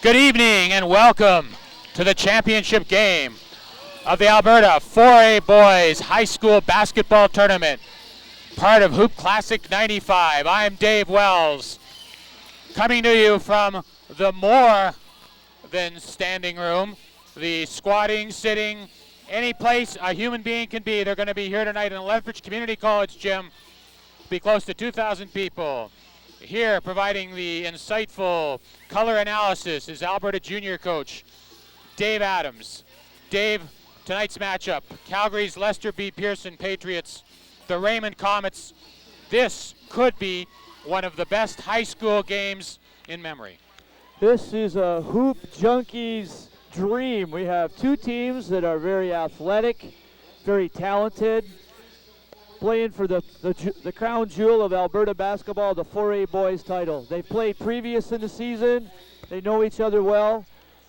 Good evening and welcome to the championship game of the Alberta 4A Boys High School Basketball Tournament, part of Hoop Classic 95. I'm Dave Wells, coming to you from the more than standing room, the squatting, sitting, any place a human being can be. They're going to be here tonight in Lethbridge Community College gym. Be close to 2,000 people. Here providing the insightful color analysis is Alberta junior coach Dave Adams. Dave, tonight's matchup, Calgary's Lester B. Pearson Patriots, the Raymond Comets. This could be one of the best high school games in memory. This is a hoop junkie's dream. We have two teams that are very athletic, very talented, playing for the crown jewel of Alberta basketball, the 4A boys title. They've played previous in the season. They know each other well,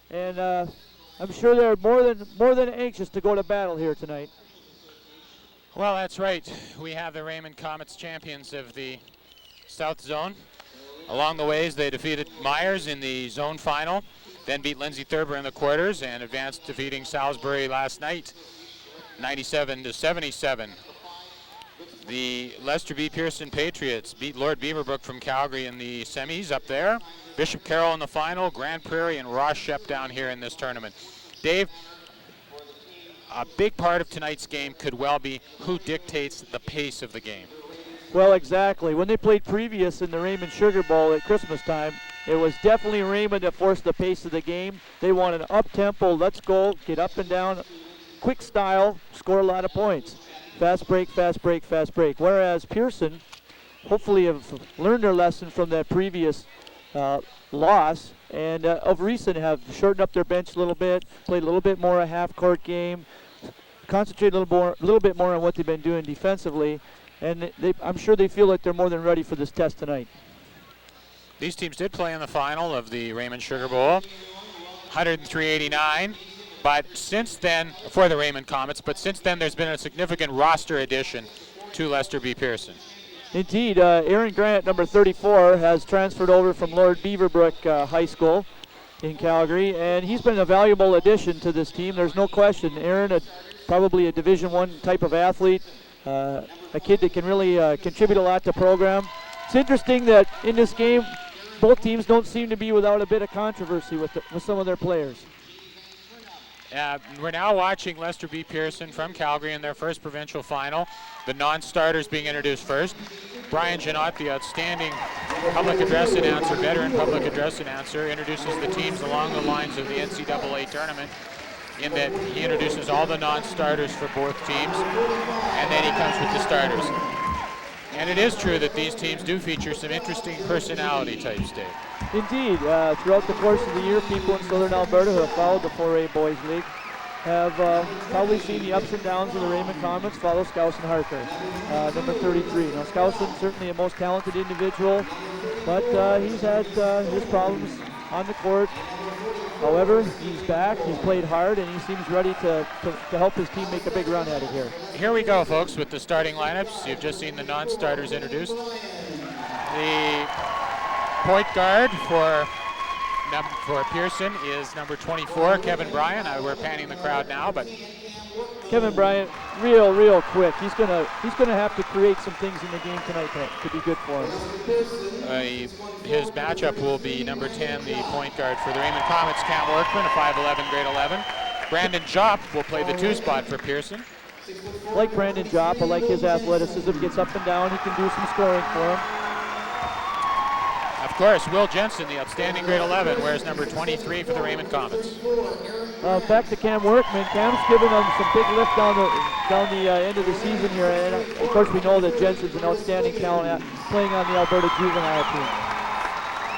and I'm sure they're more than anxious to go to battle here tonight. Well, that's right. We have the Raymond Comets, champions of the South Zone. Along the ways, they defeated Myers in the zone final, then beat Lindsay Thurber in the quarters, and advanced, defeating Salisbury last night, 97-77. The Lester B. Pearson Patriots beat Lord Beaverbrook from Calgary in the semis up there. Bishop Carroll in the final, Grand Prairie and Ross Shep down here in this tournament. Dave, a big part of tonight's game could well be who dictates the pace of the game. Well, exactly. When they played previous in the Raymond Sugar Bowl at Christmas time, it was definitely Raymond that forced the pace of the game. They want an up-tempo, let's go, get up and down, quick style, score a lot of points. Fast break, fast break, fast break. Whereas Pearson hopefully have learned their lesson from that previous loss, and of recent have shortened up their bench a little bit, played a little bit more a half-court game, concentrate a little bit more on what they've been doing defensively, and I'm sure they feel like they're more than ready for this test tonight. These teams did play in the final of the Raymond Sugar Bowl, 103-89. But since then, for the Raymond Comets, but since then there's been a significant roster addition to Lester B. Pearson. Indeed, Aaron Grant, number 34, has transferred over from Lord Beaverbrook High School in Calgary, and he's been a valuable addition to this team. There's no question. Aaron, probably a Division I type of athlete, a kid that can really contribute a lot to the program. It's interesting that in this game, both teams don't seem to be without a bit of controversy with some of their players. We're now watching Lester B. Pearson from Calgary in their first provincial final. The non-starters being introduced first. Brian Juggernaut, the outstanding public address announcer, veteran public address announcer, introduces the teams along the lines of the NCAA tournament, in that he introduces all the non-starters for both teams, and then he comes with the starters. And it is true that these teams do feature some interesting personality types, Dave. Indeed. Throughout the course of the year, people in Southern Alberta who have followed the 4A Boys League have probably seen the ups and downs of the Raymond Comets follow Skousen Harker, number 33. Now, Skousen certainly a most talented individual, but he's had his problems on the court. However, he's back, he's played hard, and he seems ready to help his team make a big run at it here. Here we go, folks, with the starting lineups. You've just seen the non-starters introduced. The point guard for Pearson is number 24, Kevin Bryan. We're panning the crowd now, but Kevin Bryant, real quick. He's gonna have to create some things in the game tonight to be good for him. His matchup will be number 10, the point guard for the Raymond Comets, Cam Workman, a 5'11", grade 11. Brandon Jopp will play the 2 spot for Pearson. I like Brandon Jopp. I like his athleticism. Gets up and down. He can do some scoring for him. Of course, Will Jensen, the outstanding grade 11, wears number 23 for the Raymond Comets. Back to Cam Workman. Cam's given them some big lift down the end of the season here, and of course we know that Jensen's an outstanding talent playing on the Alberta juvenile team.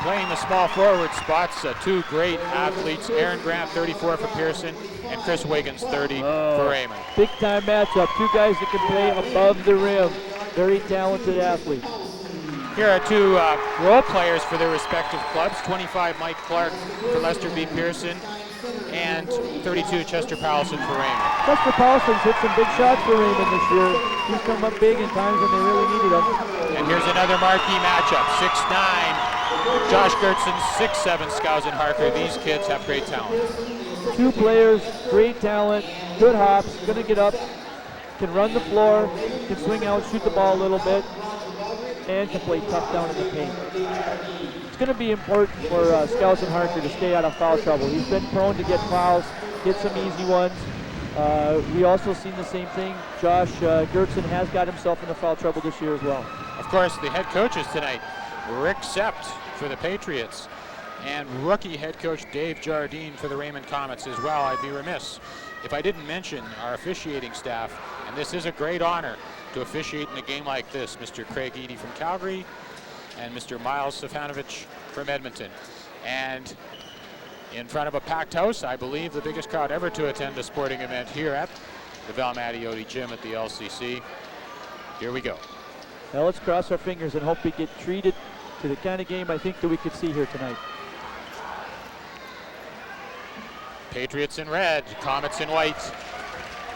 Playing the small forward spots, 2 great athletes, Aaron Grant, 34 for Pearson, and Chris Wiggins, 30 for Raymond. Big time matchup. 2 guys that can play above the rim. Very talented athletes. Here are 2 role players for their respective clubs. 25, Mike Clark for Lester B. Pearson, and 32, Chester Powelson for Raymond. Chester Powelson's hit some big shots for Raymond this year. He's come up big in times when they really needed him. And here's another marquee matchup. 6'9", Josh Gertson, 6'7", Skousen Harker. These kids have great talent. Two players, great talent, good hops, going to get up, can run the floor, can swing out, shoot the ball a little bit, and can play tough down in the paint. It's going to be important for Skousen Harker to stay out of foul trouble. He's been prone to get fouls, get some easy ones. We also seen the same thing. Josh Gertson has got himself into foul trouble this year as well. Of course, the head coaches tonight, Rick Sept for the Patriots, and rookie head coach Dave Jardine for the Raymond Comets as well. I'd be remiss if I didn't mention our officiating staff, and this is a great honor to officiate in a game like this. Mr. Craig Eady from Calgary and Mr. Miles Stefanovich from Edmonton. And in front of a packed house, I believe the biggest crowd ever to attend a sporting event here at the Val Mattioti Gym at the LCC. Here we go. Now let's cross our fingers and hope we get treated to the kind of game I think that we could see here tonight. Patriots in red, Comets in white.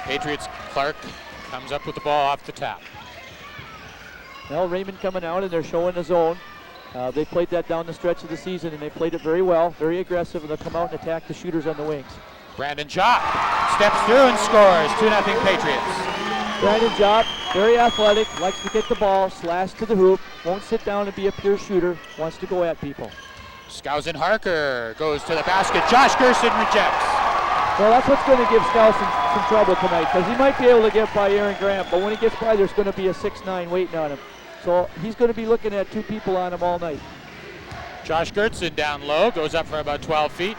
Patriots, Clark comes up with the ball off the tap. Now Raymond coming out and they're showing the zone. They played that down the stretch of the season and they played it very well, very aggressive, and they'll come out and attack the shooters on the wings. Brandon Jopp steps through and scores, 2-0 Patriots. Brandon Jopp, very athletic, likes to get the ball, slash to the hoop, won't sit down and be a pure shooter, wants to go at people. Skousen Harker goes to the basket. Josh Gerson rejects. Well, that's what's going to give Skousen some trouble tonight, because he might be able to get by Aaron Grant, but when he gets by, there's going to be a 6'9" waiting on him. So he's going to be looking at two people on him all night. Josh Gertson down low, goes up for about 12 feet.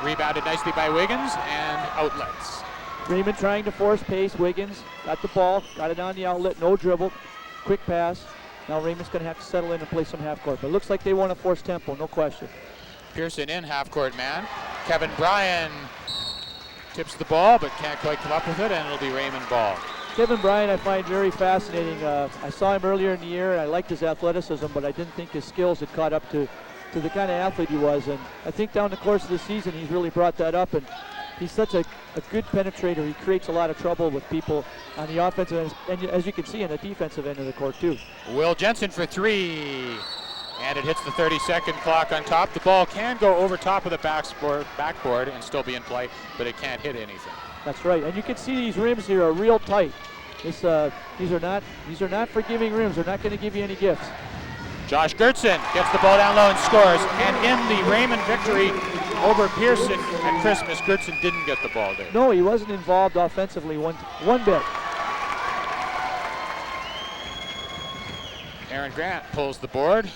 Rebounded nicely by Wiggins, and outlets. Raymond trying to force pace. Wiggins got the ball, got it on the outlet, no dribble, quick pass. Now Raymond's going to have to settle in and play some half court, but it looks like they want to force tempo, no question. Pearson in half court man. Kevin Bryan tips the ball, but can't quite come up with it, and it'll be Raymond ball. Kevin Bryan I find very fascinating. I saw him earlier in the year, and I liked his athleticism, but I didn't think his skills had caught up to the kind of athlete he was. And I think down the course of the season, he's really brought that up. And he's such a good penetrator. He creates a lot of trouble with people on the offensive end, and as you can see, on the defensive end of the court, too. Will Jensen for three. And it hits the 30-second clock on top. The ball can go over top of the backboard and still be in play, but it can't hit anything. That's right, and you can see these rims here are real tight. These are not forgiving rims. They're not going to give you any gifts. Josh Gertson gets the ball down low and scores. And in the Raymond victory over Pearson at Christmas, Gertson didn't get the ball there. No, he wasn't involved offensively one bit. Aaron Grant pulls the board.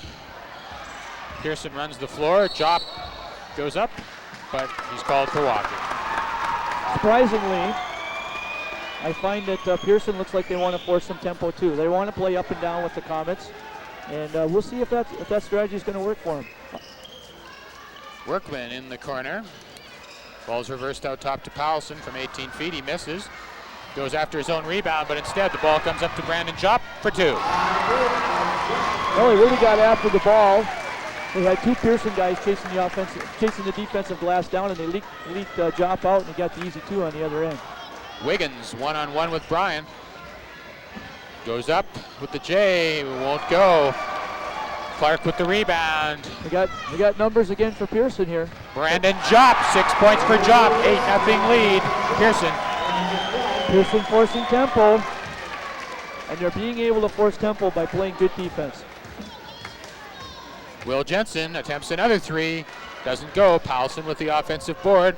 Pearson runs the floor. Jopp goes up, but he's called for walking. Surprisingly, I find that Pearson looks like they want to force some tempo too. They want to play up and down with the Comets, and we'll see if that strategy is going to work for them. Workman in the corner. Ball's reversed out top to Powelson from 18 feet. He misses. Goes after his own rebound, but instead the ball comes up to Brandon Jopp for two. Well, he really got after the ball. They had two Pearson guys chasing the defensive glass down, and they leaked Jopp out, and he got the easy two on the other end. Wiggins one-on-one with Bryan. Goes up with the J, won't go. Clark with the rebound. We got numbers again for Pearson here. Brandon Jopp, 6 points for Jopp, 8-0 lead. Pearson forcing tempo, and they're being able to force tempo by playing good defense. Will Jensen attempts another three, doesn't go. Powelson with the offensive board.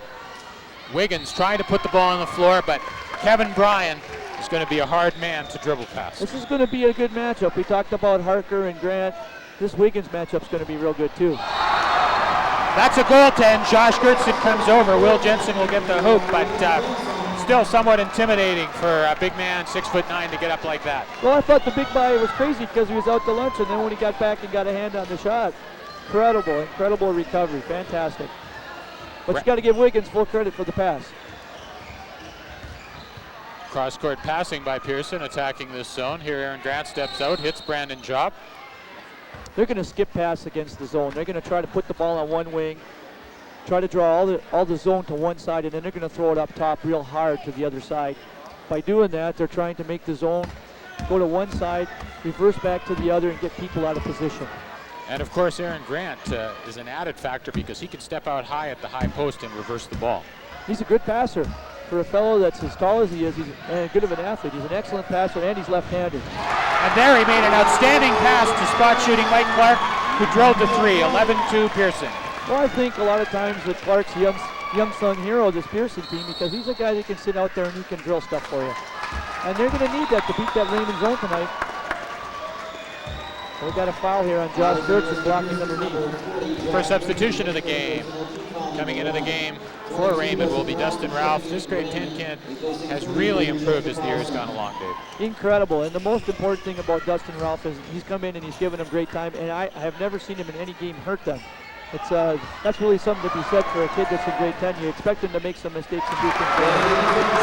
Wiggins trying to put the ball on the floor, but Kevin Bryan is going to be a hard man to dribble past. This is going to be a good matchup. We talked about Harker and Grant. This Wiggins matchup's going to be real good too. That's a goaltend. Josh Gertson comes over. Will Jensen will get the hoop, but still somewhat intimidating for a big man, 6'9", to get up like that. Well, I thought the big guy was crazy because he was out to lunch, and then when he got back and got a hand on the shot, incredible recovery, fantastic. But you got to give Wiggins full credit for the pass. Cross-court passing by Pearson, attacking this zone. Here Aaron Grant steps out, hits Brandon Jopp. They're going to skip pass against the zone. They're going to try to put the ball on one wing, try to draw all the zone to one side, and then they're going to throw it up top real hard to the other side. By doing that, they're trying to make the zone go to one side, reverse back to the other, and get people out of position. And of course, Aaron Grant is an added factor because he can step out high at the high post and reverse the ball. He's a good passer. For a fellow that's as tall as he is, he's good of an athlete. He's an excellent passer, and he's left-handed. And there he made an outstanding pass to spot shooting Mike Clark, who drilled the three, 11-2 Pearson. Well, I think a lot of times that Clark's young sung hero of this Pearson team because he's a guy that can sit out there and he can drill stuff for you. And they're going to need that to beat that Raymond zone tonight. We got a foul here on Josh Gertson blocking underneath. First substitution of the game. Coming into the game for Raymond will be Dustin Ralph. This grade 10 kid has really improved as the year has gone along, Dave. Incredible, and the most important thing about Dustin Ralph is he's come in and he's given them great time, and I have never seen him in any game hurt them. It's that's really something to be said for a kid that's in grade 10. You expect him to make some mistakes and do things wrong.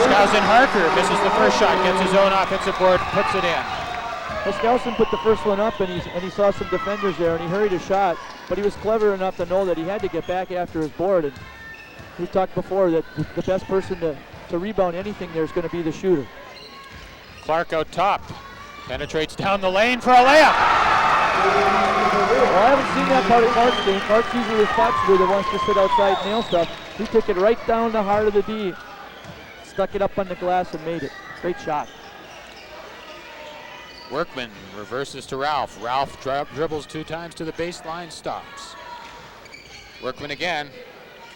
Skousen Harker misses the first shot, gets his own offensive board, puts it in. Well, Skousen put the first one up, and he saw some defenders there, and he hurried his shot, but he was clever enough to know that he had to get back after his board. And we've talked before that the best person to rebound anything there is going to be the shooter. Clark out top, penetrates down the lane for a layup. Well, I haven't seen that part of Clark's game. Clark's usually a spot shooter that wants to sit outside and nail stuff. He took it right down the heart of the D, stuck it up on the glass and made it. Great shot. Workman reverses to Ralph. Ralph dribbles 2 times to the baseline, stops. Workman again.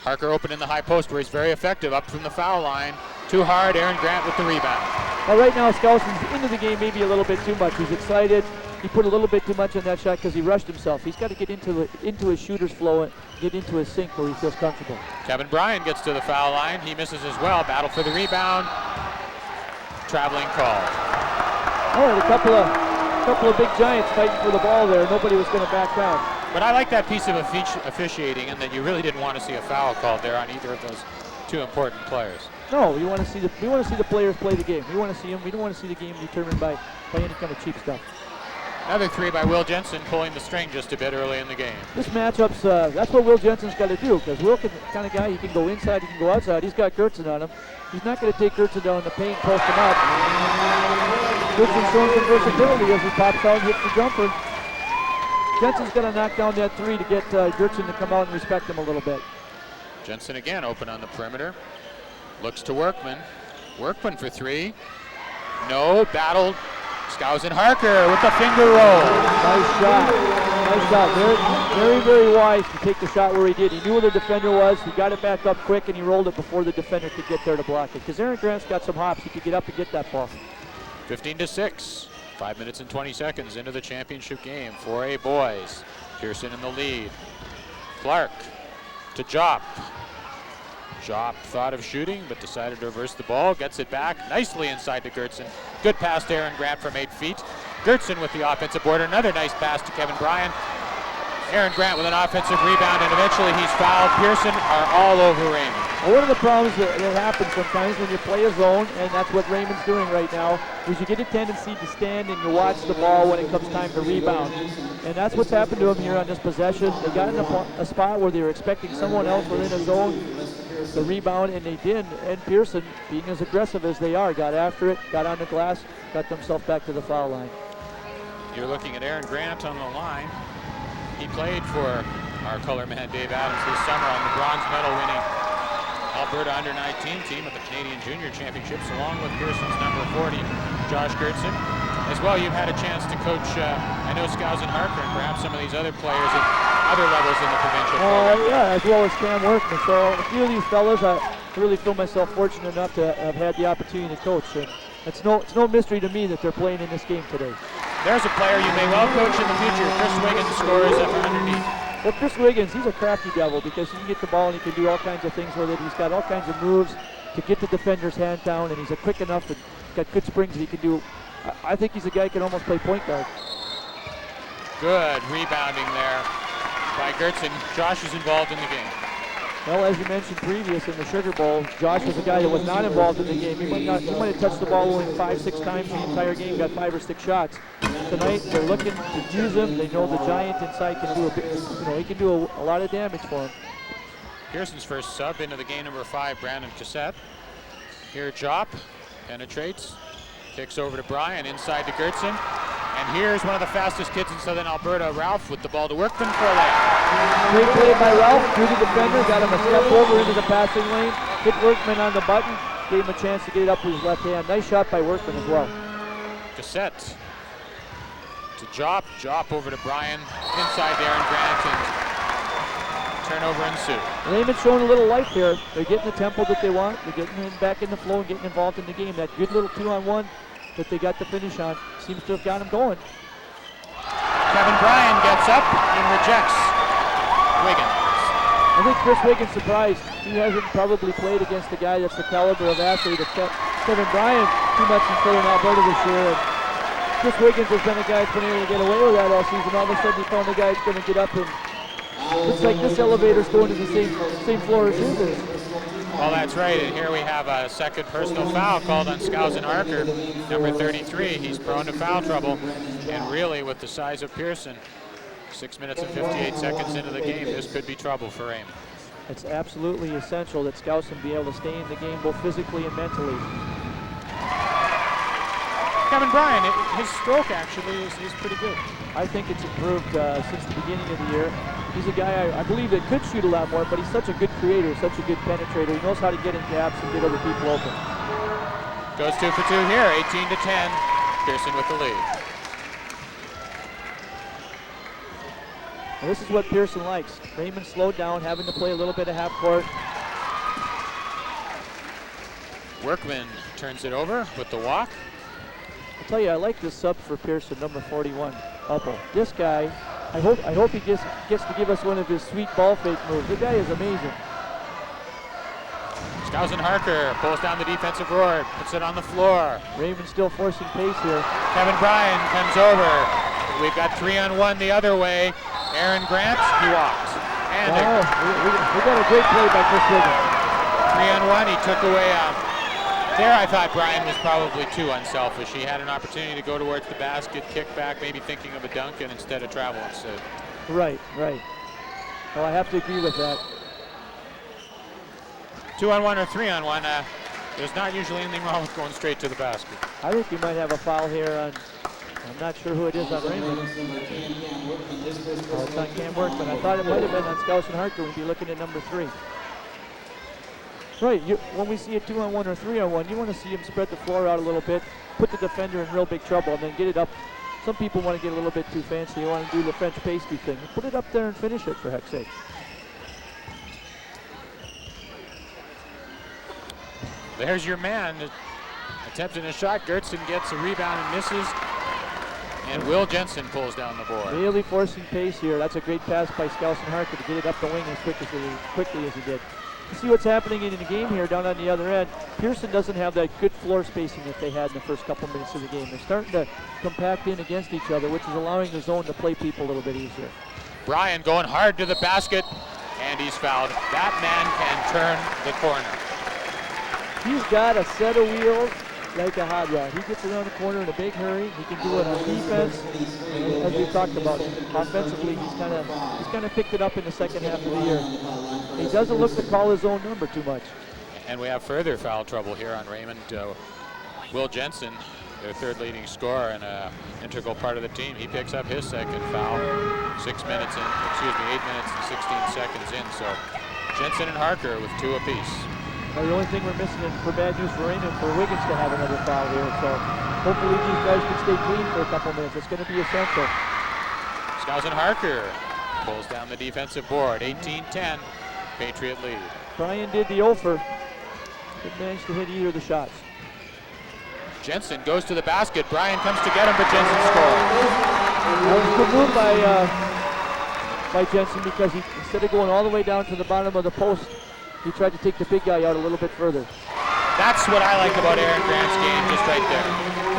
Harker open in the high post where he's very effective, up from the foul line. Too hard, Aaron Grant with the rebound. Well, right now Skousen's into the game maybe a little bit too much. He's excited. He put a little bit too much on that shot because he rushed himself. He's got to get into his shooter's flow and get into his sink where he feels comfortable. Kevin Bryan gets to the foul line. He misses as well. Battle for the rebound. Traveling call. All right, a couple of big giants fighting for the ball there. Nobody was going to back down. But I like that piece of officiating, and that you really didn't want to see a foul called there on either of those 2 important players. No, we want to see the players play the game. We want to see them. We don't want to see the game determined by any kind of cheap stuff. Another 3 by Will Jensen, pulling the string just a bit early in the game. This matchup's that's what Will Jensen's got to do, because Will can kind of guy. He can go inside, he can go outside. He's got Gertson on him. He's not going to take Gertson down in the paint, post him up. Gertson's showing some versatility as he pops out and hits the jumper. Jensen's got to knock down that 3 to get Gertson to come out and respect him a little bit. Jensen again open on the perimeter. Looks to Workman. Workman for 3. No, battled. Skousen Harker with the finger roll. Nice shot. Nice shot. Very, very wise to take the shot where he did. He knew where the defender was. He got it back up quick, and he rolled it before the defender could get there to block it. Because Aaron Grant's got some hops. He could get up and get that ball. 15-6. 5 minutes and 20 seconds into the championship game. 4A boys. Pearson in the lead. Clark to Jop. Jop thought of shooting, but decided to reverse the ball. Gets it back nicely inside to Gertson. Good pass to Aaron Grant from 8 feet. Gertson with the offensive board. Another nice pass to Kevin Bryan. Aaron Grant with an offensive rebound, and eventually he's fouled. Pearson are all over Raymond. Well, one of the problems that happens sometimes when you play a zone, and that's what Raymond's doing right now, is you get a tendency to stand and you watch the ball when it comes time to rebound. And that's what's happened to them here on this possession. They got in a spot where they were expecting someone else within a zone to rebound, and they did. And Pearson, being as aggressive as they are, got after it, got on the glass, got themselves back to the foul line. You're looking at Aaron Grant on the line. He played for our color man Dave Adams this summer on the bronze medal winning Alberta Under-19 team at the Canadian Junior Championships, along with Pearson's number 40, Josh Gertson. As well, you've had a chance to coach, I know, Skousen Harker and perhaps some of these other players at other levels in the provincial program. Yeah, as well as Cam Workman. So a few of these fellas, I really feel myself fortunate enough to have had the opportunity to coach. And it's no mystery to me that they're playing in this game today. There's a player you may well coach in the future. Chris Wiggins scores up underneath. Well, Chris Wiggins, he's a crafty devil because he can get the ball and he can do all kinds of things with it. He's got all kinds of moves to get the defender's hand down, and he's a quick enough and got good springs that he can do. I think he's a guy who can almost play point guard. Good rebounding there by Gertson. Josh is involved in the game. Well, as you mentioned previous in the Sugar Bowl, Josh was a guy that was not involved in the game. He might have touched the ball only 5-6 times the entire game, got 5 or 6 shots. Tonight they're looking to use him. They know the giant inside can do he can do a lot of damage for him. Pearson's first sub into the game, number 5, Brandon Cassette. Here Jop penetrates, kicks over to Bryan, inside to Gertson, And here's one of the fastest kids in Southern Alberta, Ralph, with the ball to Workman for a layup. Great play by Ralph, through the defender, got him a step over into the passing lane, hit Workman on the button, gave him a chance to get it up with his left hand. Nice shot by Workman as well. Cassette to Jop over to Brian, inside to Aaron Grant, and turnover ensued. Raymond's showing a little life here. They're getting the tempo that they want. They're getting back in the flow and getting involved in the game. That good little 2-on-1 that they got the finish on seems to have got them going. Kevin Bryan gets up and rejects Wiggins. I think Chris Wiggins surprised. He hasn't probably played against a guy that's the caliber of athlete of Kevin Bryan too much in Southern Alberta this year. And Chris Wiggins has been a guy that's been able to get away with that all season. All of a sudden he found a guy that's going to get up and looks like this elevator's going to the same floor as his is. Well, that's right, and here we have a second personal foul called on Skousen Harker, number 33. He's prone to foul trouble, and really with the size of Pearson, 6 minutes and 58 seconds into the game, this could be trouble for Raymond. It's absolutely essential that Skousen be able to stay in the game both physically and mentally. Kevin Bryan, his stroke actually is pretty good. I think it's improved since the beginning of the year. He's a guy I believe that could shoot a lot more, but he's such a good creator, such a good penetrator. He knows how to get in gaps and get other people open. Goes 2 for 2 here, 18-10. Pearson with the lead. And this is what Pearson likes. Raymond slowed down, having to play a little bit of half court. Workman turns it over with the walk. I'll tell you, I like this sub for Pearson, number 41, Upple. This guy, I hope he gets to give us one of his sweet ball fake moves. The guy is amazing. Skousen Harker pulls down the defensive board, puts it on the floor. Raymond still forcing pace here. Kevin Bryan comes over. We've got 3-on-1 the other way. Aaron Grant, he walks. And we got a great play by Chris Wiggins. 3-on-1, he took away there I thought Bryan was probably too unselfish. He had an opportunity to go towards the basket, kick back, maybe thinking of a dunk, and instead of travel instead. Right. Well, I have to agree with that. 2-on-1 or 3-on-1, there's not usually anything wrong with going straight to the basket. I think we might have a foul here on, I'm not sure who it is on Raymond. Oh, it's on Cam Workman. I thought it might have been on Skousen Harker. We'd be looking at number 3. Right, when we see a 2-on-1 or 3-on-1, you want to see him spread the floor out a little bit, put the defender in real big trouble, and then get it up. Some people want to get a little bit too fancy. They want to do the French pastry thing. Put it up there and finish it, for heck's sake. There's your man attempting a shot. Gertzen gets a rebound and misses. And Will Jensen pulls down the board. Really forcing pace here. That's a great pass by Skousen Harker to get it up the wing as quickly as he did. See what's happening in the game here down on the other end. Pearson doesn't have that good floor spacing that they had in the first couple minutes of the game. They're starting to compact in against each other, which is allowing the zone to play people a little bit easier. Bryan going hard to the basket, and he's fouled. That man can turn the corner. He's got a set of wheels like a hot rod. He gets around the corner in a big hurry. He can do it on defense, as we've talked about. Offensively, he's kind of picked it up in the second half of the year. He doesn't look to call his own number too much. And we have further foul trouble here on Raymond. Will Jensen, their third leading scorer and an integral part of the team, he picks up his second foul. 8 minutes and 16 seconds in. So Jensen and Harker with 2 apiece. Now, the only thing we're missing for bad news for Raymond, for Wiggins to have another foul here. So hopefully these guys can stay clean for a couple minutes. It's going to be essential. Skousen Harker pulls down the defensive board. 18-10, Patriot lead. Bryan did the offer. Didn't manage to hit either of the shots. Jensen goes to the basket. Bryan comes to get him, but Jensen scores. That was a good move by Jensen, because instead of going all the way down to the bottom of the post, he tried to take the big guy out a little bit further. That's what I like about Aaron Grant's game, just right there.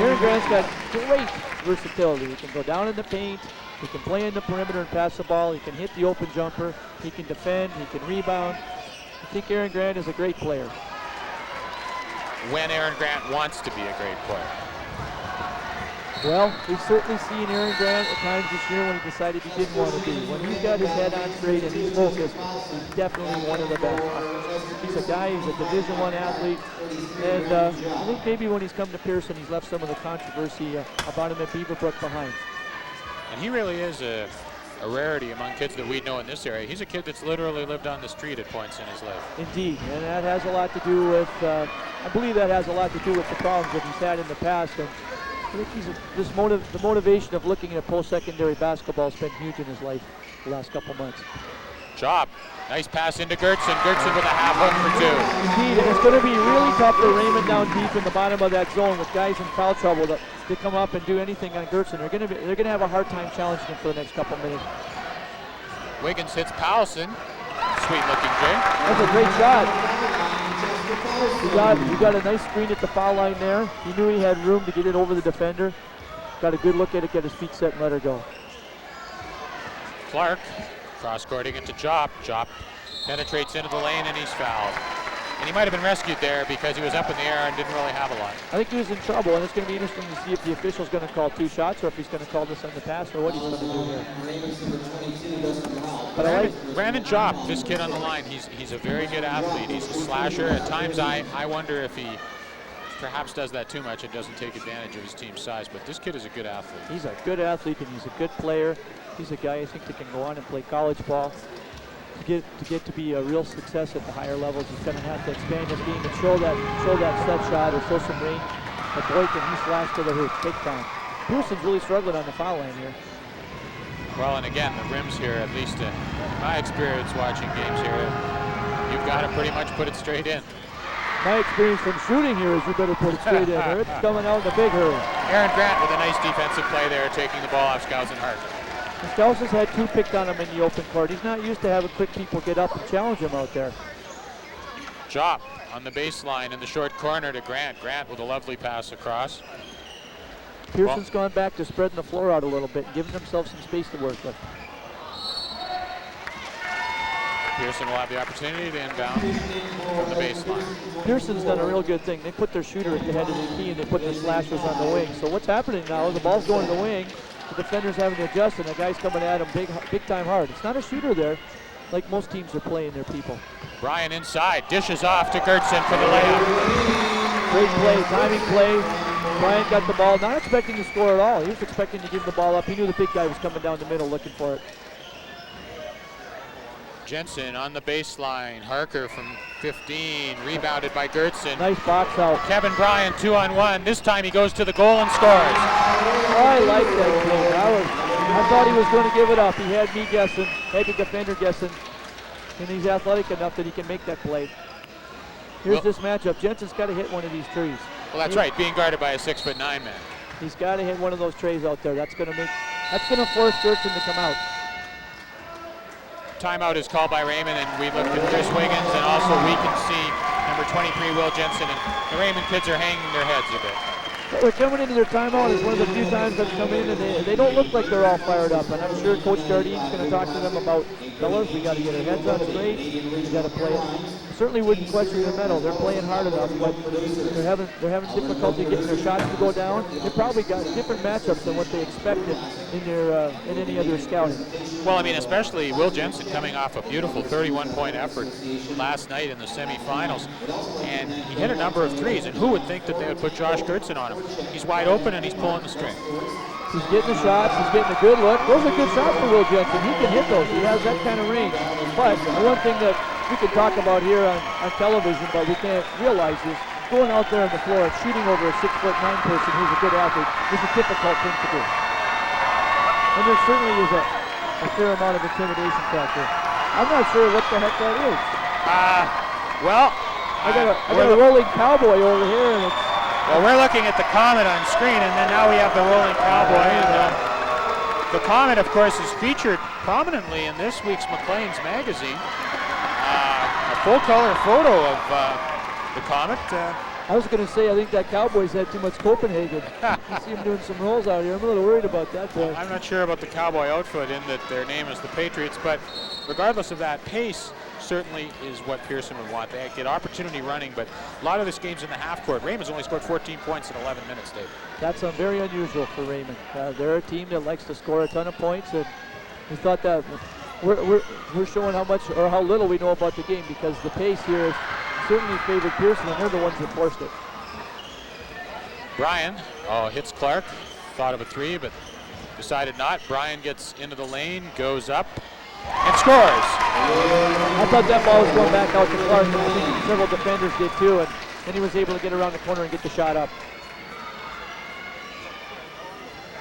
Aaron Grant's got great versatility. He can go down in the paint, he can play in the perimeter and pass the ball, he can hit the open jumper, he can defend, he can rebound. I think Aaron Grant is a great player. When Aaron Grant wants to be a great player. Well, we've certainly seen Aaron Grant at times this year when he decided he didn't want to be. When he's got his head on straight and he's focused, he's definitely one of the best. He's a guy, he's a Division I athlete, and I think maybe when he's come to Pearson, he's left some of the controversy about him at Beaverbrook behind. And he really is a rarity among kids that we know in this area. He's a kid that's literally lived on the street at points in his life. Indeed, and that has a lot to do with, I believe that has a lot to do with the problems that he's had in the past. And I think the motivation of looking at post-secondary basketball has been huge in his life the last couple months. Job. Nice pass into Gertson. Gertson with a half hook for two. Indeed, and it's going to be really tough for Raymond down deep in the bottom of that zone with guys in foul trouble to come up and do anything on Gertson. They're going to have a hard time challenging him for the next couple minutes. Wiggins hits Powelson. Sweet looking, Jay. That's a great shot. He got a nice screen at the foul line there. He knew he had room to get it over the defender. Got a good look at it, get his feet set and let her go. Clark cross-courting into Jop. Jop penetrates into the lane and he's fouled. And he might have been rescued there because he was up in the air and didn't really have a lot. I think he was in trouble, and it's going to be interesting to see if the official's going to call 2 shots or if he's going to call this on the pass or what he's going to do here. But Brandon Jop, this kid on the line, he's a very good athlete. He's a slasher. At times I wonder if he perhaps does that too much and doesn't take advantage of his team's size, but this kid is a good athlete. He's a good athlete and he's a good player. He's a guy I think that can go on and play college ball. To get to be a real success at the higher levels, he's going to have to expand his game and show that set shot or show some range. But boy, can he slash to the hoop, big time. Pearson's really struggling on the foul line here. Well, and again, the rims here, at least in my experience watching games here, you've got to pretty much put it straight in. My experience from shooting here is you better put it straight in, or it's coming out in a big hurry. Aaron Grant with a nice defensive play there, taking the ball off Skousen Hart. Skousen has had 2 picked on him in the open court. He's not used to having quick people get up and challenge him out there. Jop on the baseline in the short corner to Grant. Grant with a lovely pass across. Pearson's gone back to spreading the floor out a little bit, giving himself some space to work with. Pearson will have the opportunity to inbound from the baseline. Pearson's done a real good thing. They put their shooter at the head of the key and they put the slashers on the wing. So what's happening now is the ball's going to the wing, the defender's having to adjust, and the guy's coming at him big time hard. It's not a shooter there like most teams are playing their people. Bryan inside, dishes off to Gertson for the layup. Great play, timing play. Bryan got the ball, not expecting to score at all. He was expecting to give the ball up. He knew the big guy was coming down the middle looking for it. Jensen on the baseline. Harker from 15, rebounded by Gertson. Nice box out. Kevin Bryan 2-on-1. This time he goes to the goal and scores. I like that play. I thought he was going to give it up. He had me guessing, had the defender guessing, and he's athletic enough that he can make that play. Here's this matchup. Jensen's got to hit one of these trees. Well, that's right, being guarded by a 6'9" man. He's got to hit one of those trays out there. That's going to force Gertson to come out. Timeout is called by Raymond, and we look at Chris Wiggins, and also we can see number 23, Will Jensen, and the Raymond kids are hanging their heads a bit. They're coming into their timeout. It's one of the few times they've come in, and they don't look like they're all fired up. And I'm sure Coach Jardine's going to talk to them about, fellas, we got to get our heads on straight. We got to play it. Certainly wouldn't question their medal. They're playing hard enough, but they're having difficulty getting their shots to go down. They probably got different matchups than what they expected in any other scouting. Well, I mean, especially Will Jensen coming off a beautiful 31-point effort last night in the semifinals, and he hit a number of threes. And who would think that they would put Josh Gertson on him? He's wide open and he's pulling the string. He's getting the shots. He's getting a good look. Those are good shots for Will Jensen. He can hit those. He has that kind of range. But the one thing that we can talk about here on television, but we can't realize is going out there on the floor and shooting over a 6'9" person who's a good athlete is a difficult thing to do. And there certainly is a fair amount of intimidation factor. I'm not sure what the heck that is. I got a rolling cowboy over here, and it's. Well, we're looking at the Comet on screen, and then now we have the rolling cowboy. And the Comet, of course, is featured prominently in this week's Maclean's magazine. A full-color photo of the Comet. I was going to say, I think that Cowboys had too much Copenhagen. You see him doing some rolls out here. I'm a little worried about that boy. I'm not sure about the Cowboy outfit in that their name is the Patriots, but regardless of that, pace certainly is what Pearson would want. They get opportunity running, but a lot of this game's in the half court. Raymond's only scored 14 points in 11 minutes, Dave. That's very unusual for Raymond. They're a team that likes to score a ton of points, and we thought that we're showing how much or how little we know about the game, because the pace here is certainly favored Pearson, and they're the ones that forced it. Brian hits Clark. Thought of a three, but decided not. Brian gets into the lane, goes up, and scores. I thought that ball was going back out to Clark, and I think several defenders did too, and then he was able to get around the corner and get the shot up.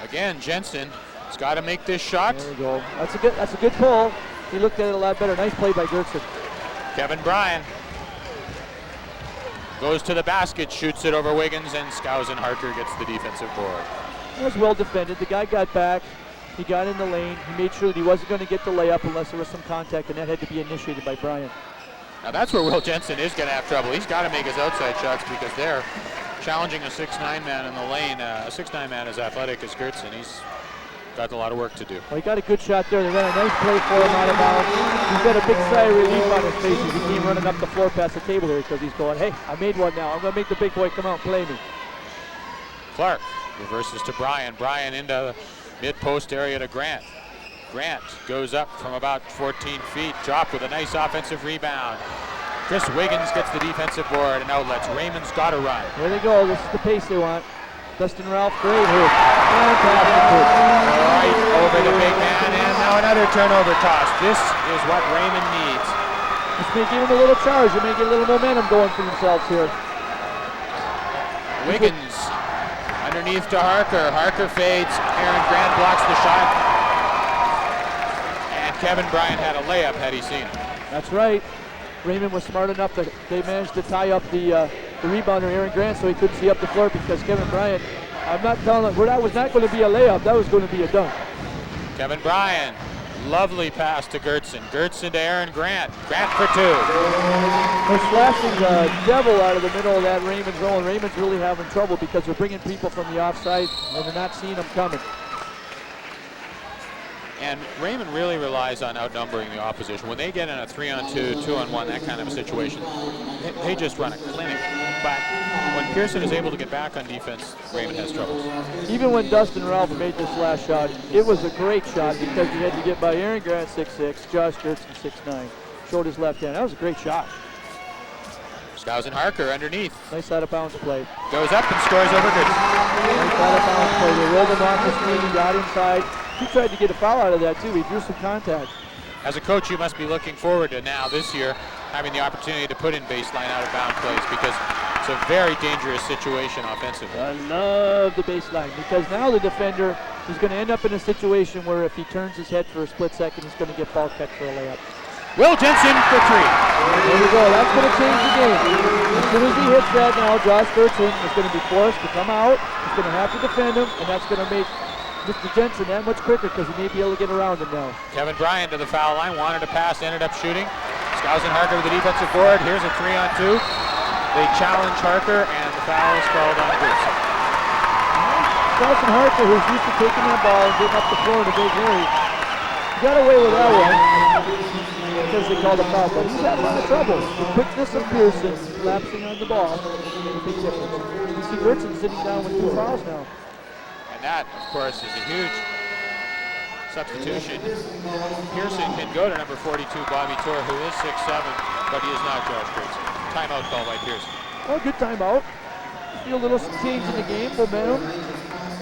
Again, Jensen has got to make this shot. There we go. That's a good pull. He looked at it a lot better. Nice play by Gertson. Kevin Bryan goes to the basket, shoots it over Wiggins, and Skousen Harker gets the defensive board. It was well defended. The guy got back. He got in the lane. He made sure that he wasn't going to get the layup unless there was some contact, and that had to be initiated by Bryan. Now that's where Will Jensen is going to have trouble. He's got to make his outside shots because they're challenging a 6'9" man in the lane. A 6'9" man as athletic as Gertson. He's got a lot of work to do. Well, he got a good shot there. They ran a nice play for him out of bounds. He's got a big sigh of relief on his face as he came running up the floor past the table there, because he's going, hey, I made one now. I'm going to make the big boy come out and play me. Clark reverses to Bryan. Bryan into the mid-post area to Grant. Grant goes up from about 14 feet, dropped with a nice offensive rebound. Chris Wiggins gets the defensive board and outlets. Raymond's got to run. There they go. This is the pace they want. Dustin Ralph, great hoop. Fantastic hoop. Right over the big man, and now another turnover toss. This is what Raymond needs. This may give him a little charge. It may get a little momentum going for themselves here. Wiggins underneath to Harker. Harker fades. Aaron Grant blocks the shot. And Kevin Bryan had a layup had he seen it. That's right. Raymond was smart enough that they managed to tie up the rebounder, Aaron Grant, so he couldn't see up the floor, because Kevin Bryan, I'm not telling you, that was not going to be a layup. That was going to be a dunk. Kevin Bryan, lovely pass to Gertson. Gertson to Aaron Grant. Grant for two. They're slashing the devil out of the middle of that Raymond zone. Raymond's really having trouble because they're bringing people from the offside, and they're not seeing them coming. And Raymond really relies on outnumbering the opposition. When they get in a 3-on-2, 2-on-1, that kind of a situation, they just run a clinic. But when Pearson is able to get back on defense, Raymond has troubles. Even when Dustin Ralph made this last shot, it was a great shot because he had to get by Aaron Grant 6'6", Josh Gertson 6'9". Showed his left hand. That was a great shot. Skousen Harker underneath. Nice out of bounds play. Goes up and scores over Gertson. Nice out of bounds play. They rolled him off the screen, he got inside. He tried to get a foul out of that too. He drew some contact. As a coach, you must be looking forward to now this year having the opportunity to put in baseline out of bound plays, because it's a very dangerous situation offensively. I love the baseline, because now the defender is going to end up in a situation where if he turns his head for a split second, he's going to get ball cut for a layup. Will Jensen for three. There we go. That's going to change the game. As soon as he hits that now, Josh Gertson is going to be forced to come out. He's going to have to defend him, and that's going to make Mr. Jensen that much quicker, because he may be able to get around him now. Kevin Bryan to the foul line, wanted to pass, ended up shooting. Skousen Harker with the defensive board. Here's a 3-on-2. They challenge Harker, and the foul is called on Gertson. Skousen Harker, who's used to taking that ball and getting up the floor in a big hurry, got away with that one because they called a foul, but he's had a lot of trouble. The quickness of Pearson lapsing on the ball made a big difference. You see Gertson sitting down with 2 fouls now. That, of course, is a huge substitution. Pearson can go to number 42, Bobby Torr, who is 6'7", but he is not Josh Gertson. Timeout call by Pearson. Oh, good timeout. See a little change in the game,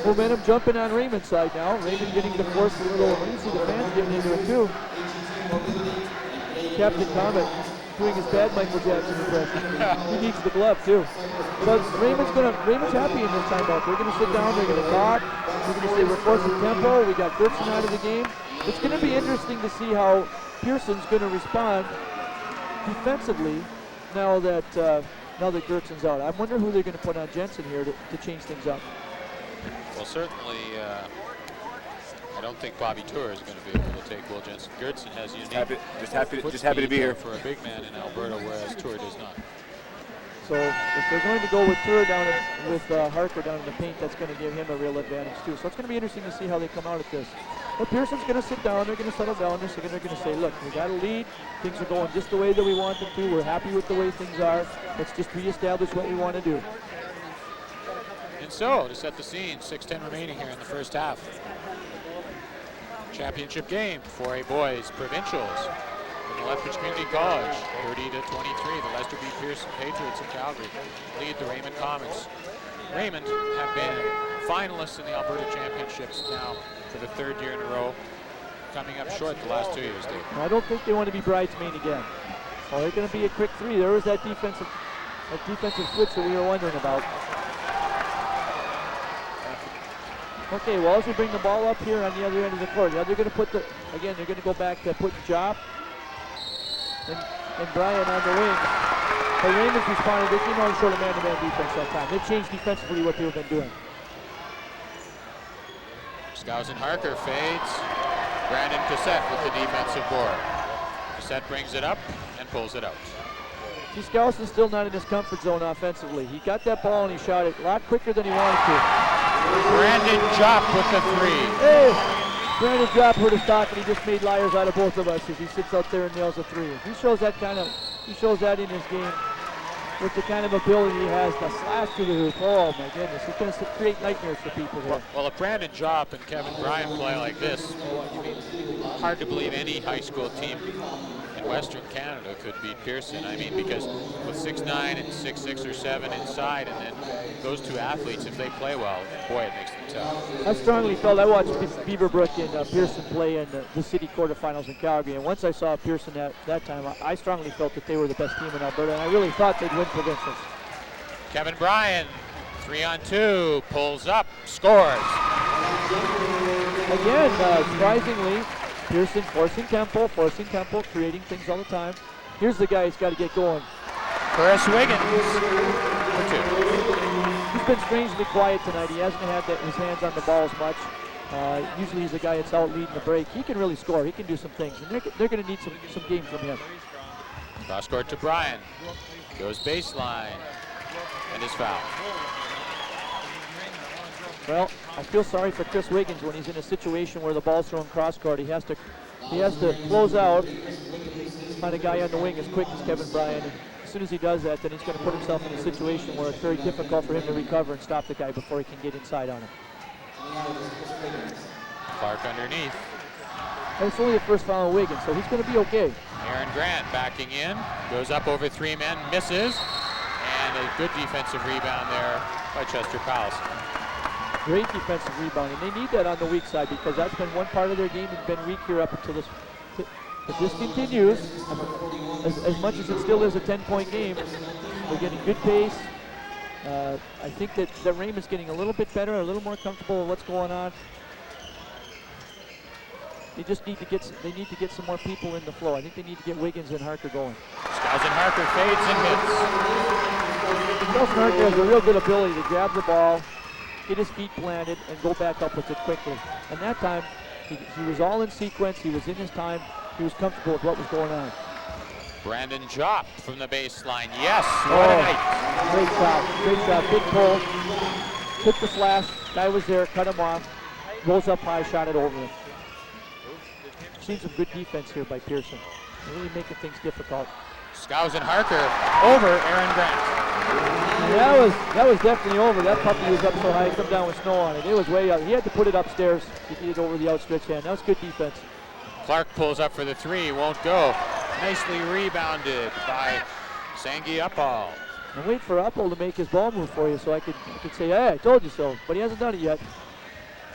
momentum jumping on Raymond's side now. Raymond getting to force a little, you see the fans getting into it too. Captain Comet doing his bad Michael Jackson impression. He needs the glove too. But Raymond's happy in this timeout. They're going to sit down, they're going to talk, they're going to say we're forcing tempo, we got Gertson out of the game. It's going to be interesting to see how Pearson's going to respond defensively now that Gertson's out. I wonder who they're going to put on Jensen here to change things up. Well, certainly, I don't think Bobby Torr is going to be able to take Will Jensen. Gertson has unique. Just happy to be here for a big man in Alberta, whereas Torr does not. So if they're going to go with Torr with Harker down in the paint, that's going to give him a real advantage too. So it's going to be interesting to see how they come out at this. But Pearson's going to sit down, they're going to settle down, they're going to say, look, we got a lead, things are going just the way that we want them to, we're happy with the way things are, let's just reestablish what we want to do. And so, to set the scene, 6:10 remaining here in the first half. Championship game, 4A Boys Provincials in Lethbridge Community College, 30-23. The Leicester beat Pearson Patriots of Calgary, lead the Raymond Comets. Raymond have been finalists in the Alberta Championships now for the 3rd year in a row, coming up short the last 2 years, Dave. I don't think they want to be bridesmaid again. Oh, they're going to be a quick three. There was that defensive switch that we were wondering about. Okay, well, as we bring the ball up here on the other end of the court, they're going to put they're going to go back to putting Job and Brian on the wing. But Raymond's responded. They came on short of man-to-man defense that time. They've changed defensively what they've been doing. Skousen Harker fades. Brandon Cassette with the defensive board. Cassette brings it up and pulls it out. See, Skousen's still not in his comfort zone offensively. He got that ball and he shot it a lot quicker than he wanted to. Brandon Jopp with the three. Hey, Brandon Jopp heard his talk and he just made liars out of both of us as he sits out there and nails a three. He shows that in his game with the kind of ability he has to slash through the hoop. Oh my goodness, he's going to create nightmares for people here. Well, if Brandon Jopp and Kevin Bryan play like this, hard to believe any high school team in Western Canada could beat Pearson. I mean, because with 6'9" and 6'6" or 7 inside, and then those two athletes, if they play well, boy, it makes them tough. I strongly felt, I watched Beaverbrook and Pearson play in the city quarterfinals in Calgary, and once I saw Pearson that time, I strongly felt that they were the best team in Alberta, and I really thought they'd win provincials. Kevin Bryan, 3-on-2, pulls up, scores. Again, surprisingly, Pearson forcing tempo, creating things all the time. Here's the guy who's got to get going. Chris Wiggins for two. He's been strangely quiet tonight. He hasn't had his hands on the ball as much. Usually he's a guy that's out leading the break. He can really score. He can do some things, and they're going to need some games from him. Cross court to Bryan. Goes baseline, and is fouled. Well, I feel sorry for Chris Wiggins when he's in a situation where the ball's thrown cross court. He has to close out on a guy on the wing as quick as Kevin Bryan. And as soon as he does that, then he's going to put himself in a situation where it's very difficult for him to recover and stop the guy before he can get inside on him. Clark underneath. And it's only the first foul on Wiggins, so he's going to be okay. Aaron Grant backing in, goes up over 3 men, misses, and a good defensive rebound there by Chester Powellson. Great defensive rebound, and they need that on the weak side because that's been one part of their game that's been weak here up until this. If this continues, as much as it still is a 10-point game, we're getting good pace. I think that Raymond's getting a little bit better, a little more comfortable with what's going on. They just need to get some more people in the flow. I think they need to get Wiggins and Harker going. Skousen Harker fades and hits. Skousen Harker has a real good ability to grab the ball, get his feet planted, and go back up with it quickly. And that time, he was all in sequence. He was in his time. He was comfortable with what was going on. Brandon Jopp from the baseline. Yes, what a night. Great shot, big pull. Took the slash, guy was there, cut him off. Rolls up high, shot it over him. Seen some good defense here by Pearson. They're really making things difficult. Skousen Harker over Aaron Grant. That was definitely over. That puppy was up so high, it come down with snow on it. It was way out. He had to put it upstairs to get it over the outstretched hand. That was good defense. Clark pulls up for the three, won't go. Nicely rebounded by Sangi Uppal. And wait for Uppal to make his ball move for you so I could say, hey, I told you so. But he hasn't done it yet.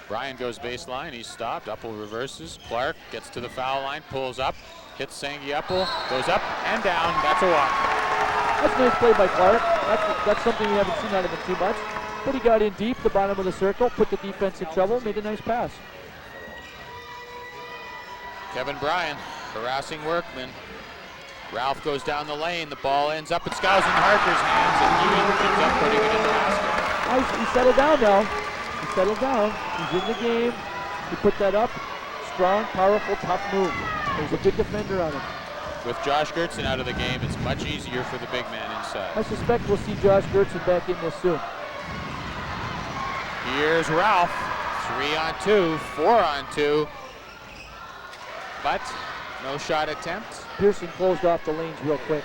Bryan goes baseline, he's stopped. Uppal reverses. Clark gets to the foul line, pulls up, hits Sangi Uppal, goes up and down. That's a walk. That's a nice play by Clark. That's something we haven't seen out of him too much. But he got in deep, the bottom of the circle, put the defense in trouble, made a nice pass. Kevin Bryan harassing Workman. Ralph goes down the lane. The ball ends up in Skousen Harker's hands, and he ends up putting it in the basket. He settled down now. He settled down. He's in the game. He put that up. Strong, powerful, tough move. There's a good defender on him. With Josh Gertson out of the game, it's much easier for the big man inside. I suspect we'll see Josh Gertson back in this soon. Here's Ralph. 3-on-2, 4-on-2. But no shot attempt. Pearson closed off the lanes real quick.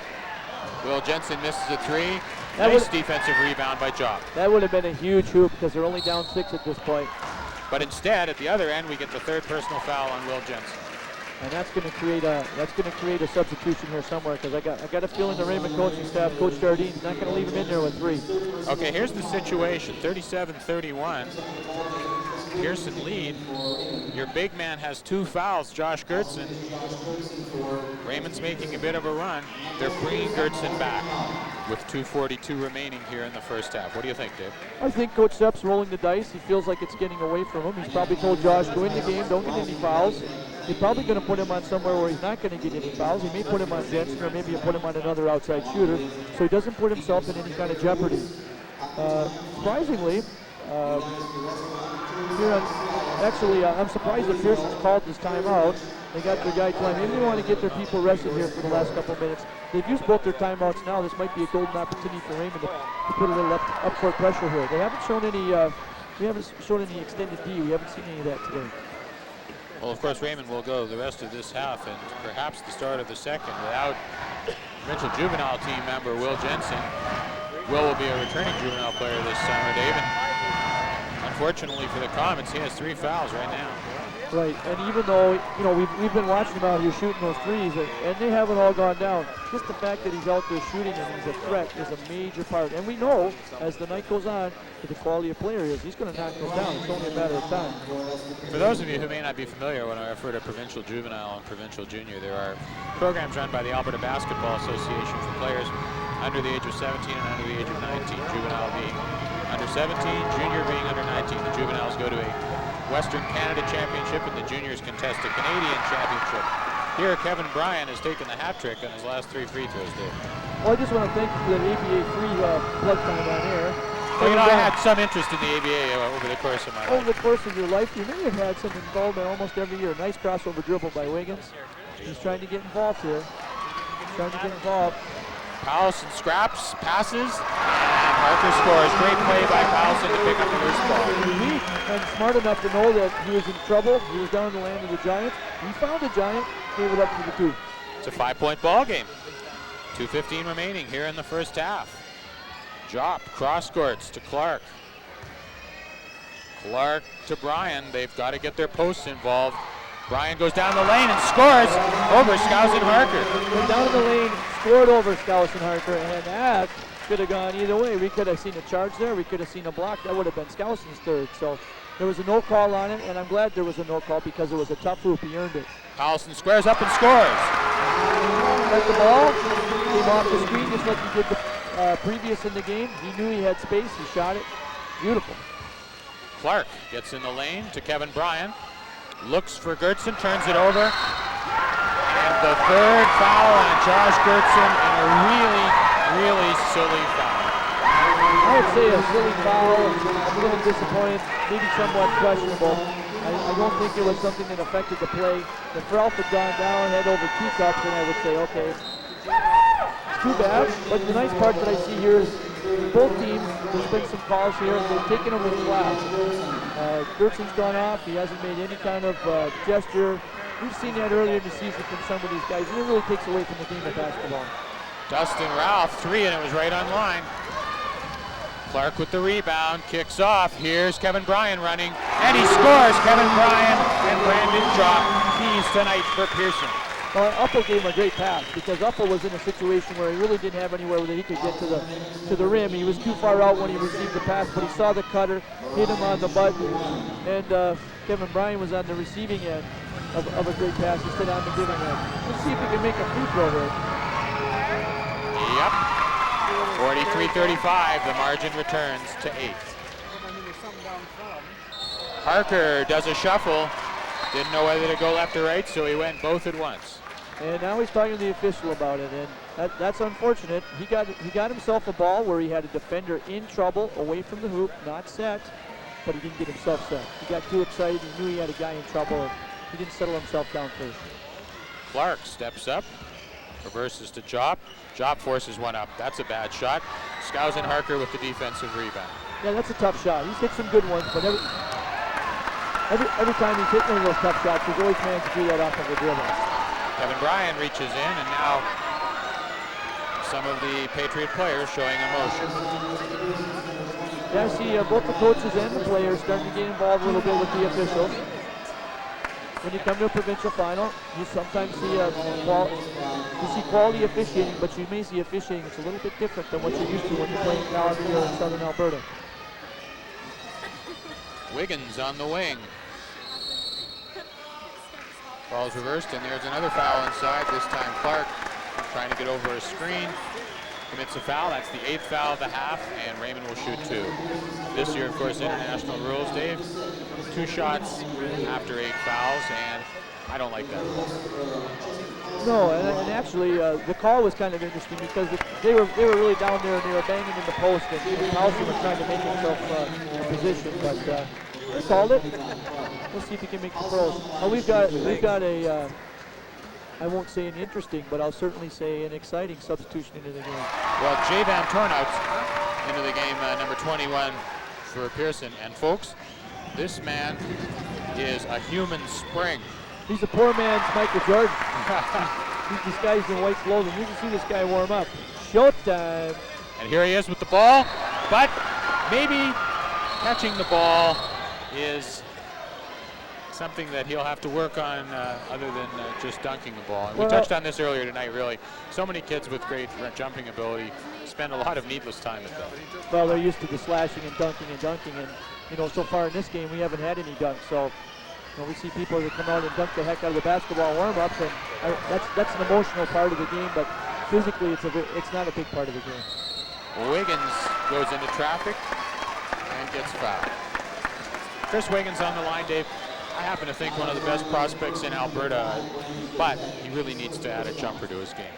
Will Jensen misses a three. Nice defensive rebound by Job. That would have been a huge hoop because they're only down 6 at this point. But instead, at the other end, we get the third personal foul on Will Jensen. And that's going to create a substitution here somewhere, because I got a feeling the Raymond coaching staff, Coach Jardine's not going to leave him in there with 3. Okay, here's the situation: 37-31. Pearson lead. Your big man has 2 fouls, Josh Gertson. Raymond's making a bit of a run. They're bringing Gertson back with 2:42 remaining here in the first half. What do you think, Dave? I think Coach Sepp's rolling the dice. He feels like it's getting away from him. He's probably told Josh, go in the game, don't get any fouls. He's probably going to put him on somewhere where he's not going to get any fouls. He may put him on Jensen, or maybe he'll put him on another outside shooter, so he doesn't put himself in any kind of jeopardy. Surprisingly, I'm surprised that Pearson's called this timeout. They got their guy time. Maybe they want to get their people rested here for the last couple of minutes. They've used both their timeouts now. This might be a golden opportunity for Raymond to put a little up court pressure here. They haven't shown any extended D. We haven't seen any of that today. Well, of course, Raymond will go the rest of this half and perhaps the start of the second without provincial juvenile team member Will Jensen. Will be a returning juvenile player this summer, Dave. And unfortunately for the Comets, he has 3 fouls right now. Right, and even though, we've been watching him out here shooting those threes, and they haven't all gone down, just the fact that he's out there shooting and he's a threat is a major part. And we know, as the night goes on, that the quality of player is, he's going to knock those down. It's only a matter of time. For those of you who may not be familiar, when I refer to provincial juvenile and provincial junior, there are programs run by the Alberta Basketball Association for players under the age of 17 and under the age of 19, juvenile being under 17, junior being under 19. The juveniles go to a Western Canada Championship, and the juniors contest a Canadian Championship. Here, Kevin Bryan has taken the hat trick on his last 3 free throws, Dave. Well, I just want to thank you for the ABA free plug time on air. Well, I had some interest in the ABA over the course of my life. Over the course of your life, you may have had some involvement almost every year. Nice crossover dribble by Wiggins. He's trying to get involved here. Powelson scraps, passes, and Parker scores. Great play by Powelson to pick up the loose ball. Weak and smart enough to know that he was in trouble. He was down in the land of the Giants. He found the Giant, gave it up to the 2. It's a 5-point ball game. 2:15 remaining here in the first half. Jop cross courts to Clark. Clark to Bryan. They've got to get their posts involved. Bryan goes down the lane and scores over Skousen Harker. Went down the lane, scored over Skousen Harker, and that could have gone either way. We could have seen a charge there. We could have seen a block. That would have been Skousen's 3rd. So there was a no call on it, and I'm glad there was a no call because it was a tough hoop. He earned it. Powelson squares up and scores. Got the ball, came off the screen just like he did the previous in the game. He knew he had space. He shot it. Beautiful. Clark gets in the lane to Kevin Bryan. Looks for Gertson, turns it over. And the 3rd foul on Josh Gertson, and a really, really silly foul. I would say a silly foul. I'm a little disappointed, maybe somewhat questionable. I don't think it was something that affected the play. If Ralph had gone down, head over 2 cups, then I would say, okay, it's too bad. But the nice part that I see here is both teams, there's been some calls here, they've taken them with class. Gertson's gone off, he hasn't made any kind of gesture. We've seen that earlier in the season from some of these guys, and it really takes away from the game of basketball. Dustin Ralph, 3, and it was right on line. Clark with the rebound, kicks off. Here's Kevin Bryan running, and he scores. Kevin Bryan and Brandon Jop, keys tonight for Pearson. Well, Uppel gave him a great pass because Uppel was in a situation where he really didn't have anywhere that he could get to the rim. He was too far out when he received the pass, but he saw the cutter, hit him on the button, and Kevin Bryan was on the receiving end of a great pass instead on the giving end. Let's see if he can make a free throw here. Yep. 43-35, the margin returns to 8. Harker does a shuffle. Didn't know whether to go left or right, so he went both at once. And now he's talking to the official about it, and that's unfortunate. He got himself a ball where he had a defender in trouble, away from the hoop, not set, but he didn't get himself set. He got too excited. He knew he had a guy in trouble, and he didn't settle himself down first. Clark steps up, reverses to Jop. Jop forces one up. That's a bad shot. Skousen Harker with the defensive rebound. Yeah, that's a tough shot. He's hit some good ones, but every time he's hit one of those tough shots, he's always managed to do that off of a dribble. Kevin Bryan reaches in, and now some of the Patriot players showing emotion. Yeah, I see both the coaches and the players starting to get involved a little bit with the officials. When you come to a provincial final, you sometimes see quality officiating, but you may see officiating that's a little bit different than what you're used to when you're playing Calgary or in Southern Alberta. Wiggins on the wing. Ball's reversed, and there's another foul inside. This time Clark trying to get over a screen. Commits a foul. That's the 8th foul of the half, and Raymond will shoot 2. This year, of course, international rules, Dave. 2 shots after 8 fouls, and I don't like that rule. No, and actually, the call was kind of interesting because they were really down there and they were banging in the post, and Towson was trying to make himself in position, but they called it. We'll see if he can make the throws. We've got a. I won't say an interesting, but I'll certainly say an exciting substitution into the game. Well, Jay Van Tornout's into the game, number 21 for Pearson. And folks, this man is a human spring. He's a poor man's Michael Jordan. He's disguised in white clothing. You can see this guy warm up. Showtime. And here he is with the ball, but maybe catching the ball is something that he'll have to work on other than just dunking the ball. And we touched on this earlier tonight, really. So many kids with great jumping ability spend a lot of needless time at that. Well, they're used to the slashing and dunking, and you know, so far in this game we haven't had any dunks. So you know, we see people that come out and dunk the heck out of the basketball warm-ups, and that's an emotional part of the game, but physically it's not a big part of the game. Wiggins goes into traffic and gets fouled. Chris Wiggins on the line, Dave. I happen to think one of the best prospects in Alberta, but he really needs to add a jumper to his game.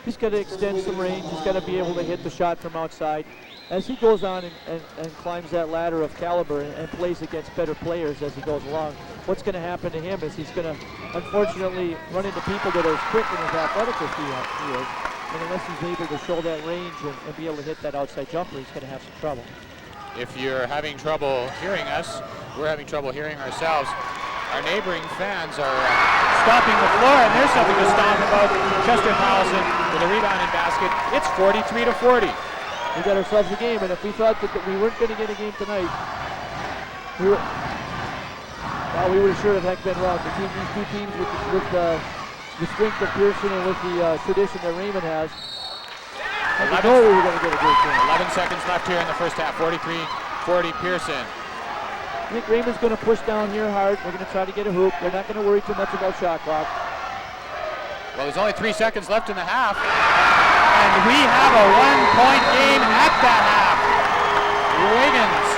He's got to extend some range. He's got to be able to hit the shot from outside. As he goes on and climbs that ladder of caliber and plays against better players as he goes along, what's going to happen to him is he's going to, unfortunately, run into people that are as quick and as athletic as he is. And unless he's able to show that range and be able to hit that outside jumper, he's going to have some trouble. If you're having trouble hearing us, we're having trouble hearing ourselves. Our neighboring fans are stomping the floor, and there's something to stomp about. Chester Powelson with a rebound and basket. It's 43-40. We got ourselves a game, and if we thought that we weren't going to get a game tonight, we would have sure as heck been wrong. Between these two teams with the strength of Pearson and with the tradition that Raymond has, I know we were going to get a great game. 11 seconds left here in the first half. 43-40 Pearson. I think Raymond's going to push down here hard. We're going to try to get a hoop. They're not going to worry too much about shot clock. Well, there's only 3 seconds left in the half. And we have a 1-point game at the half. Wiggins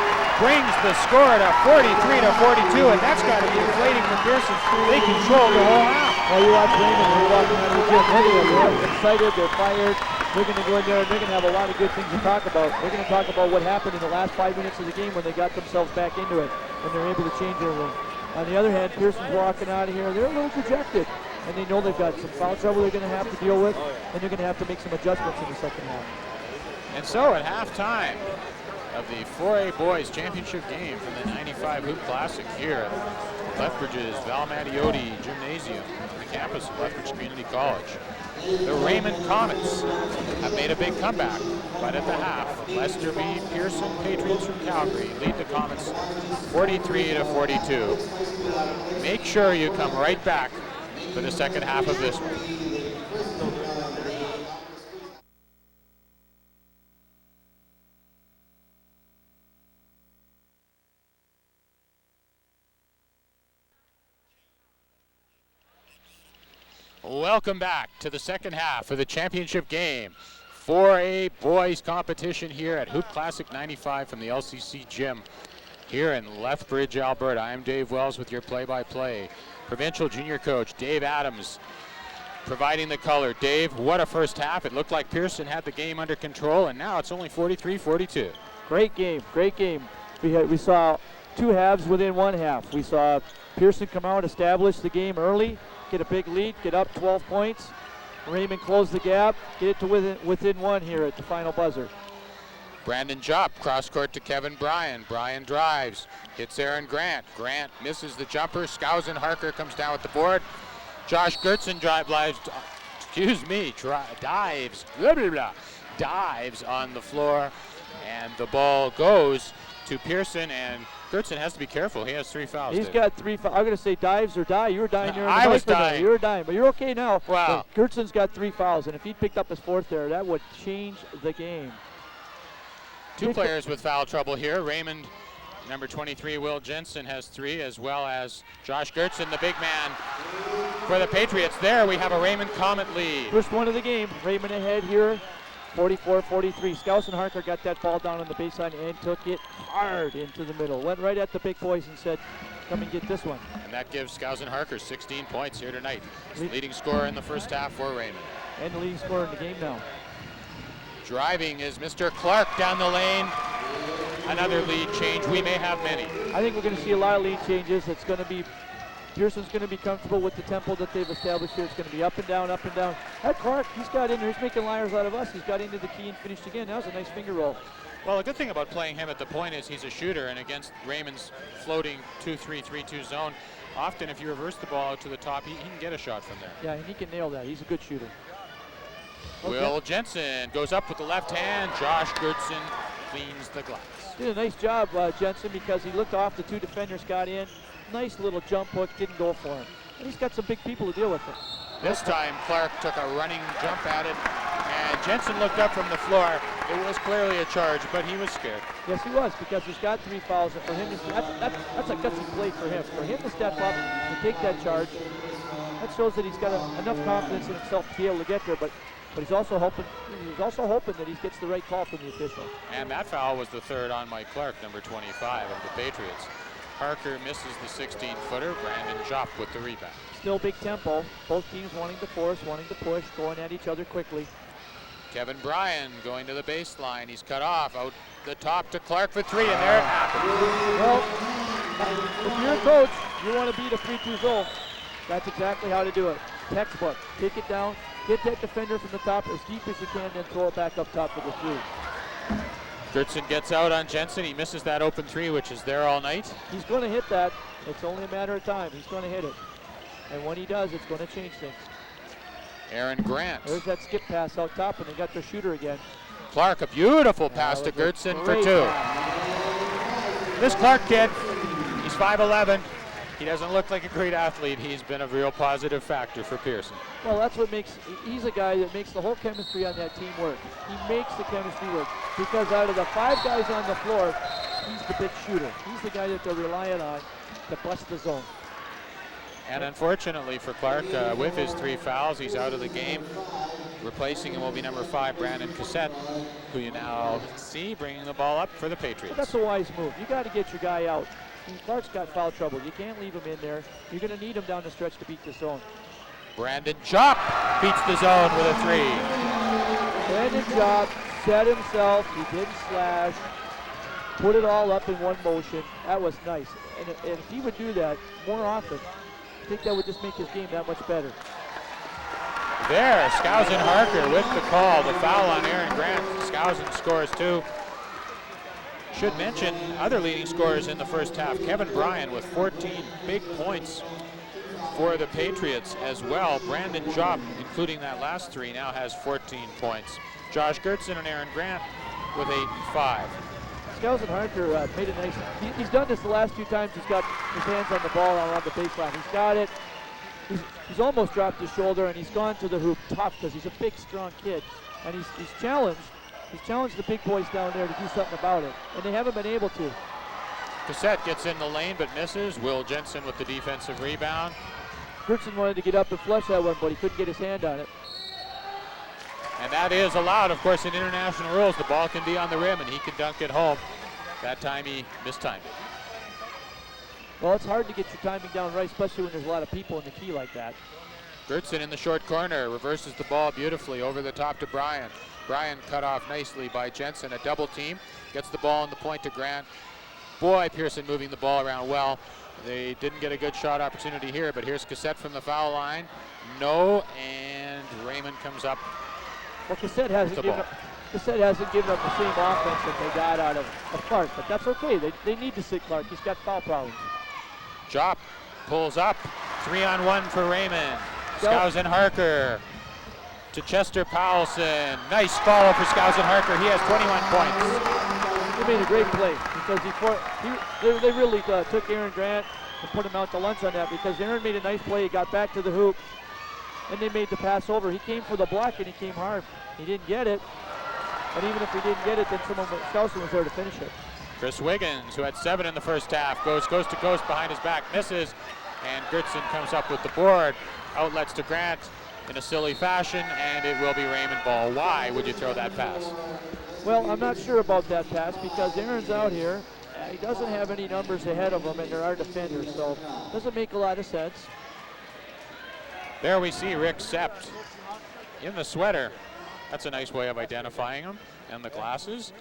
brings the score to 43-42, and that's got to be inflating for Pearson. They control the whole half. Well, you watch Raymond, they're walking out of the gym. They're excited, they're fired. They're going to go in there and they're going to have a lot of good things to talk about. They're going to talk about what happened in the last 5 minutes of the game when they got themselves back into it, when they're able to change everything. On the other hand, Pearson's walking out of here. They're a little dejected, and they know they've got some foul trouble they're going to have to deal with, and they're going to have to make some adjustments in the second half. And so at halftime of the 4A Boys Championship game from the 95 Hoop Classic here at Lethbridge's Val Mattioti Gymnasium on the campus of Lethbridge Community College. The Raymond Comets have made a big comeback, but at the half, Lester B. Pearson Patriots from Calgary lead the Comets 43-42. Make sure you come right back for the second half of this one. Welcome back to the second half of the championship game. 4A boys competition here at Hoop Classic 95 from the LCC gym here in Lethbridge, Alberta. I'm Dave Wells with your play-by-play. Provincial junior coach Dave Adams providing the color. Dave, what a first half. It looked like Pearson had the game under control, and now it's only 43-42. Great game, great game. We saw two halves within one half. We saw Pearson come out, establish the game early, get a big lead, get up 12 points. Raymond close the gap, get it to within one here at the final buzzer. Brandon Jupp, cross court to Kevin Bryan. Bryan drives, hits Aaron Grant. Grant misses the jumper. Skousen Harker comes down with the board. Josh Gertson dives on the floor And the ball goes to Pearson, and Gertson has to be careful. He has 3 fouls. He's got 3 fouls. I'm going to say dives or die. You were dying there. I was dying. You were dying, but you're okay now. Wow. But Gertson's got 3 fouls, and if he'd picked up his 4th there, that would change the game. 2 players with foul trouble here. Raymond, number 23, Will Jensen, has 3, as well as Josh Gertson, the big man for the Patriots. There we have a Raymond Comet lead. First one of the game. Raymond ahead here, 44-43. Skousen Harker got that ball down on the baseline and took it hard into the middle. Went right at the big boys and said, come and get this one. And that gives Skousen Harker 16 points here tonight. Leading scorer in the first half for Raymond. And the leading scorer in the game now. Driving is Mr. Clark down the lane. Another lead change. We may have many. I think we're going to see a lot of lead changes. It's going to be, Pearson's going to be comfortable with the tempo that they've established here. It's going to be up and down, up and down. That Clark, he's got in there. He's making liars out of us. He's got into the key and finished again. That was a nice finger roll. Well, the good thing about playing him at the point is he's a shooter, and against Raymond's floating 2-3, 3-2 zone, often if you reverse the ball out to the top, he can get a shot from there. Yeah, and he can nail that. He's a good shooter. Okay. Will Jensen goes up with the left hand. Josh Gertson cleans the glass. Did a nice job, Jensen, because he looked off. The 2 defenders got in. Nice little jump hook, didn't go for him. And he's got some big people to deal with it. This time Clark took a running jump at it, and Jensen looked up from the floor. It was clearly a charge, but he was scared. Yes, he was, because he's got 3 fouls, and for him, that's a gutsy play for him. For him to step up and take that charge, that shows that he's got enough confidence in himself to be able to get there. But he's also hoping that he gets the right call from the official. And that foul was the 3rd on Mike Clark, number 25 of the Patriots. Harker misses the 16-footer. Brandon Jopp with the rebound. Still big tempo. Both teams wanting to force, wanting to push, going at each other quickly. Kevin Bryan going to the baseline. He's cut off out the top to Clark for 3, and there it happened. Well, if you're a coach, you want to beat a 3-2 zone. That's exactly how to do it. Textbook. Take it down. Get that defender from the top as deep as you can, then throw it back up top for the 3. Gertson gets out on Jensen. He misses that open 3, which is there all night. He's going to hit that. It's only a matter of time. He's going to hit it. And when he does, it's going to change things. Aaron Grant. There's that skip pass out top, and they got their shooter again. Clark, a beautiful pass to Gertson for 2. This Clark kid, he's 5'11". He doesn't look like a great athlete. He's been a real positive factor for Pearson. Well, that's what makes, he's a guy that makes the whole chemistry on that team work. He makes the chemistry work because out of the 5 guys on the floor, he's the big shooter. He's the guy that they're relying on to bust the zone. And unfortunately for Clark, with his 3 fouls, he's out of the game. Replacing him will be number 5, Brandon Cassette, who you now see bringing the ball up for the Patriots. But that's a wise move. You got to get your guy out. Clark's got foul trouble. You can't leave him in there. You're going to need him down the stretch to beat the zone. Brandon Jopp beats the zone with a 3. Brandon Jopp set himself. He didn't slash. Put it all up in one motion. That was nice. And if he would do that more often, I think that would just make his game that much better. There, Skousen Harker with the call. The foul on Aaron Grant. Skousen scores 2. Should mention other leading scorers in the first half. Kevin Bryan with 14 big points for the Patriots as well. Brandon Jopp, including that last 3, now has 14 points. Josh Gertson and Aaron Grant with 8 and 5. Skousen Harker made a nice, he's done this the last 2 times. He's got his hands on the ball around the baseline. He's got it. He's almost dropped his shoulder, and he's gone to the hoop tough because he's a big, strong kid. And he's challenged. He's challenged the big boys down there to do something about it, and they haven't been able to. Cassette gets in the lane but misses. Will Jensen with the defensive rebound. Gertson wanted to get up and flush that one, but he couldn't get his hand on it. And that is allowed, of course, in international rules. The ball can be on the rim and he can dunk it home. That time he mistimed it. Well, it's hard to get your timing down right, especially when there's a lot of people in the key like that. Gertson in the short corner reverses the ball beautifully over the top to Bryan. Bryan cut off nicely by Jensen. A double team. Gets the ball on the point to Grant. Boy, Pearson moving the ball around well. They didn't get a good shot opportunity here, but here's Cassette from the foul line. No, and Raymond comes up. Well, Cassette hasn't given up the same offense that they got out of Clark, but that's okay. They need to sit Clark. He's got foul problems. Jopp pulls up. 3-on-1 for Raymond. Skousen Harker to Chester Powelson. Nice follow for Skousen Harker. He has 21 points. He made a great play because they really took Aaron Grant and put him out to lunch on that because Aaron made a nice play. He got back to the hoop, and they made the pass over. He came for the block, and he came hard. He didn't get it, and even if he didn't get it, then Skousen was there to finish it. Chris Wiggins, who had 7 in the first half, goes coast to coast behind his back, misses, and Gertson comes up with the board. Outlets to Grant in a silly fashion, and it will be Raymond ball. Why would you throw that pass? Well, I'm not sure about that pass because Aaron's out here. He doesn't have any numbers ahead of him, and there are defenders, so it doesn't make a lot of sense. There we see Rick Sept in the sweater. That's a nice way of identifying him, and the glasses.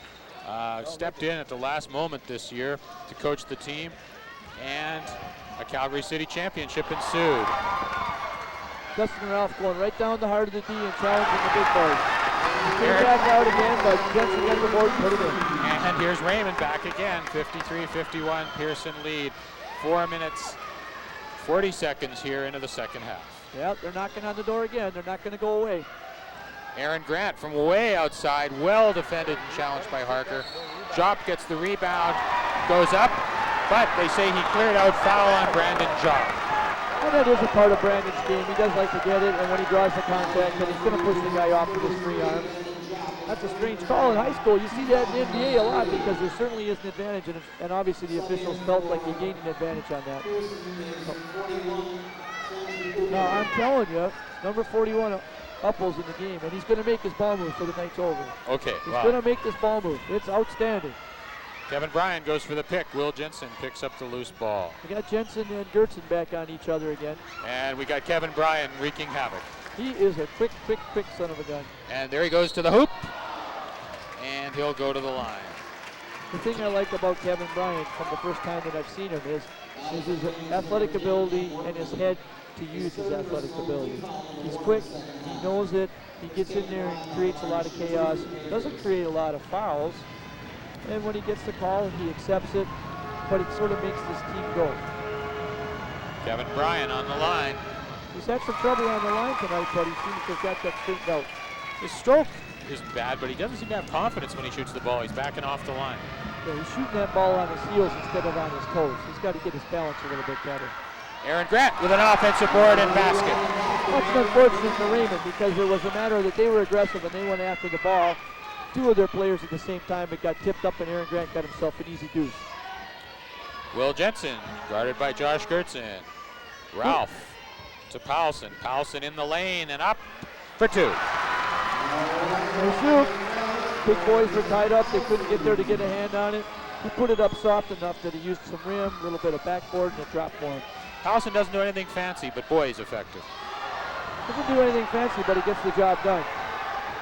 Stepped in at the last moment this year to coach the team, and a Calgary City championship ensued. Dustin Ralph going right down the heart of the D and challenging the big boys. He came back out again, but Jensen got the board and put it in. And here's Raymond back again, 53-51, Pearson lead. 4 minutes, 40 seconds here into the second half. Yeah, they're knocking on the door again. They're not going to go away. Aaron Grant from way outside, well defended and challenged by Harker. Jopp gets the rebound, goes up, but they say he cleared out, foul on Brandon Jopp. And that is a part of Brandon's game. He does like to get it, and when he draws the contact, then he's going to push the guy off with his free arm. That's a strange call in high school. You see that in the NBA a lot because there certainly is an advantage, and obviously the officials felt like he gained an advantage on that. Now, I'm telling you, number 41, Upples in the game, and he's going to make his ball move so the night's over. Okay, he's going to make this ball move. It's outstanding. Kevin Bryan goes for the pick. Will Jensen picks up the loose ball. We got Jensen and Gertson back on each other again. And we got Kevin Bryan wreaking havoc. He is a quick son of a gun. And there he goes to the hoop, and he'll go to the line. The thing I like about Kevin Bryan from the first time that I've seen him is his athletic ability and his head to use his athletic ability. He's quick, he knows it, he gets in there and creates a lot of chaos, doesn't create a lot of fouls, and when he gets the call, he accepts it, but it sort of makes this team go. Kevin Bryan on the line. He's had some trouble on the line tonight, but he seems to have got that straightened out. His stroke is bad, but he doesn't seem to have confidence when he shoots the ball. He's backing off the line. Yeah, he's shooting that ball on his heels instead of on his toes. He's got to get his balance a little bit better. Aaron Grant with an offensive board and basket. That's unfortunate for Raymond because it was a matter that they were aggressive and they went after the ball. 2 of their players at the same time. It got tipped up and Aaron Grant got himself an easy deuce. Will Jensen guarded by Josh Gertson. Ralph to Powelson. Powelson in the lane and up for 2. They shoot. Big boys were tied up. They couldn't get there to get a hand on it. He put it up soft enough that he used some rim, a little bit of backboard, and a drop for him. Powelson doesn't do anything fancy, but boy, he's effective. Doesn't do anything fancy, but he gets the job done.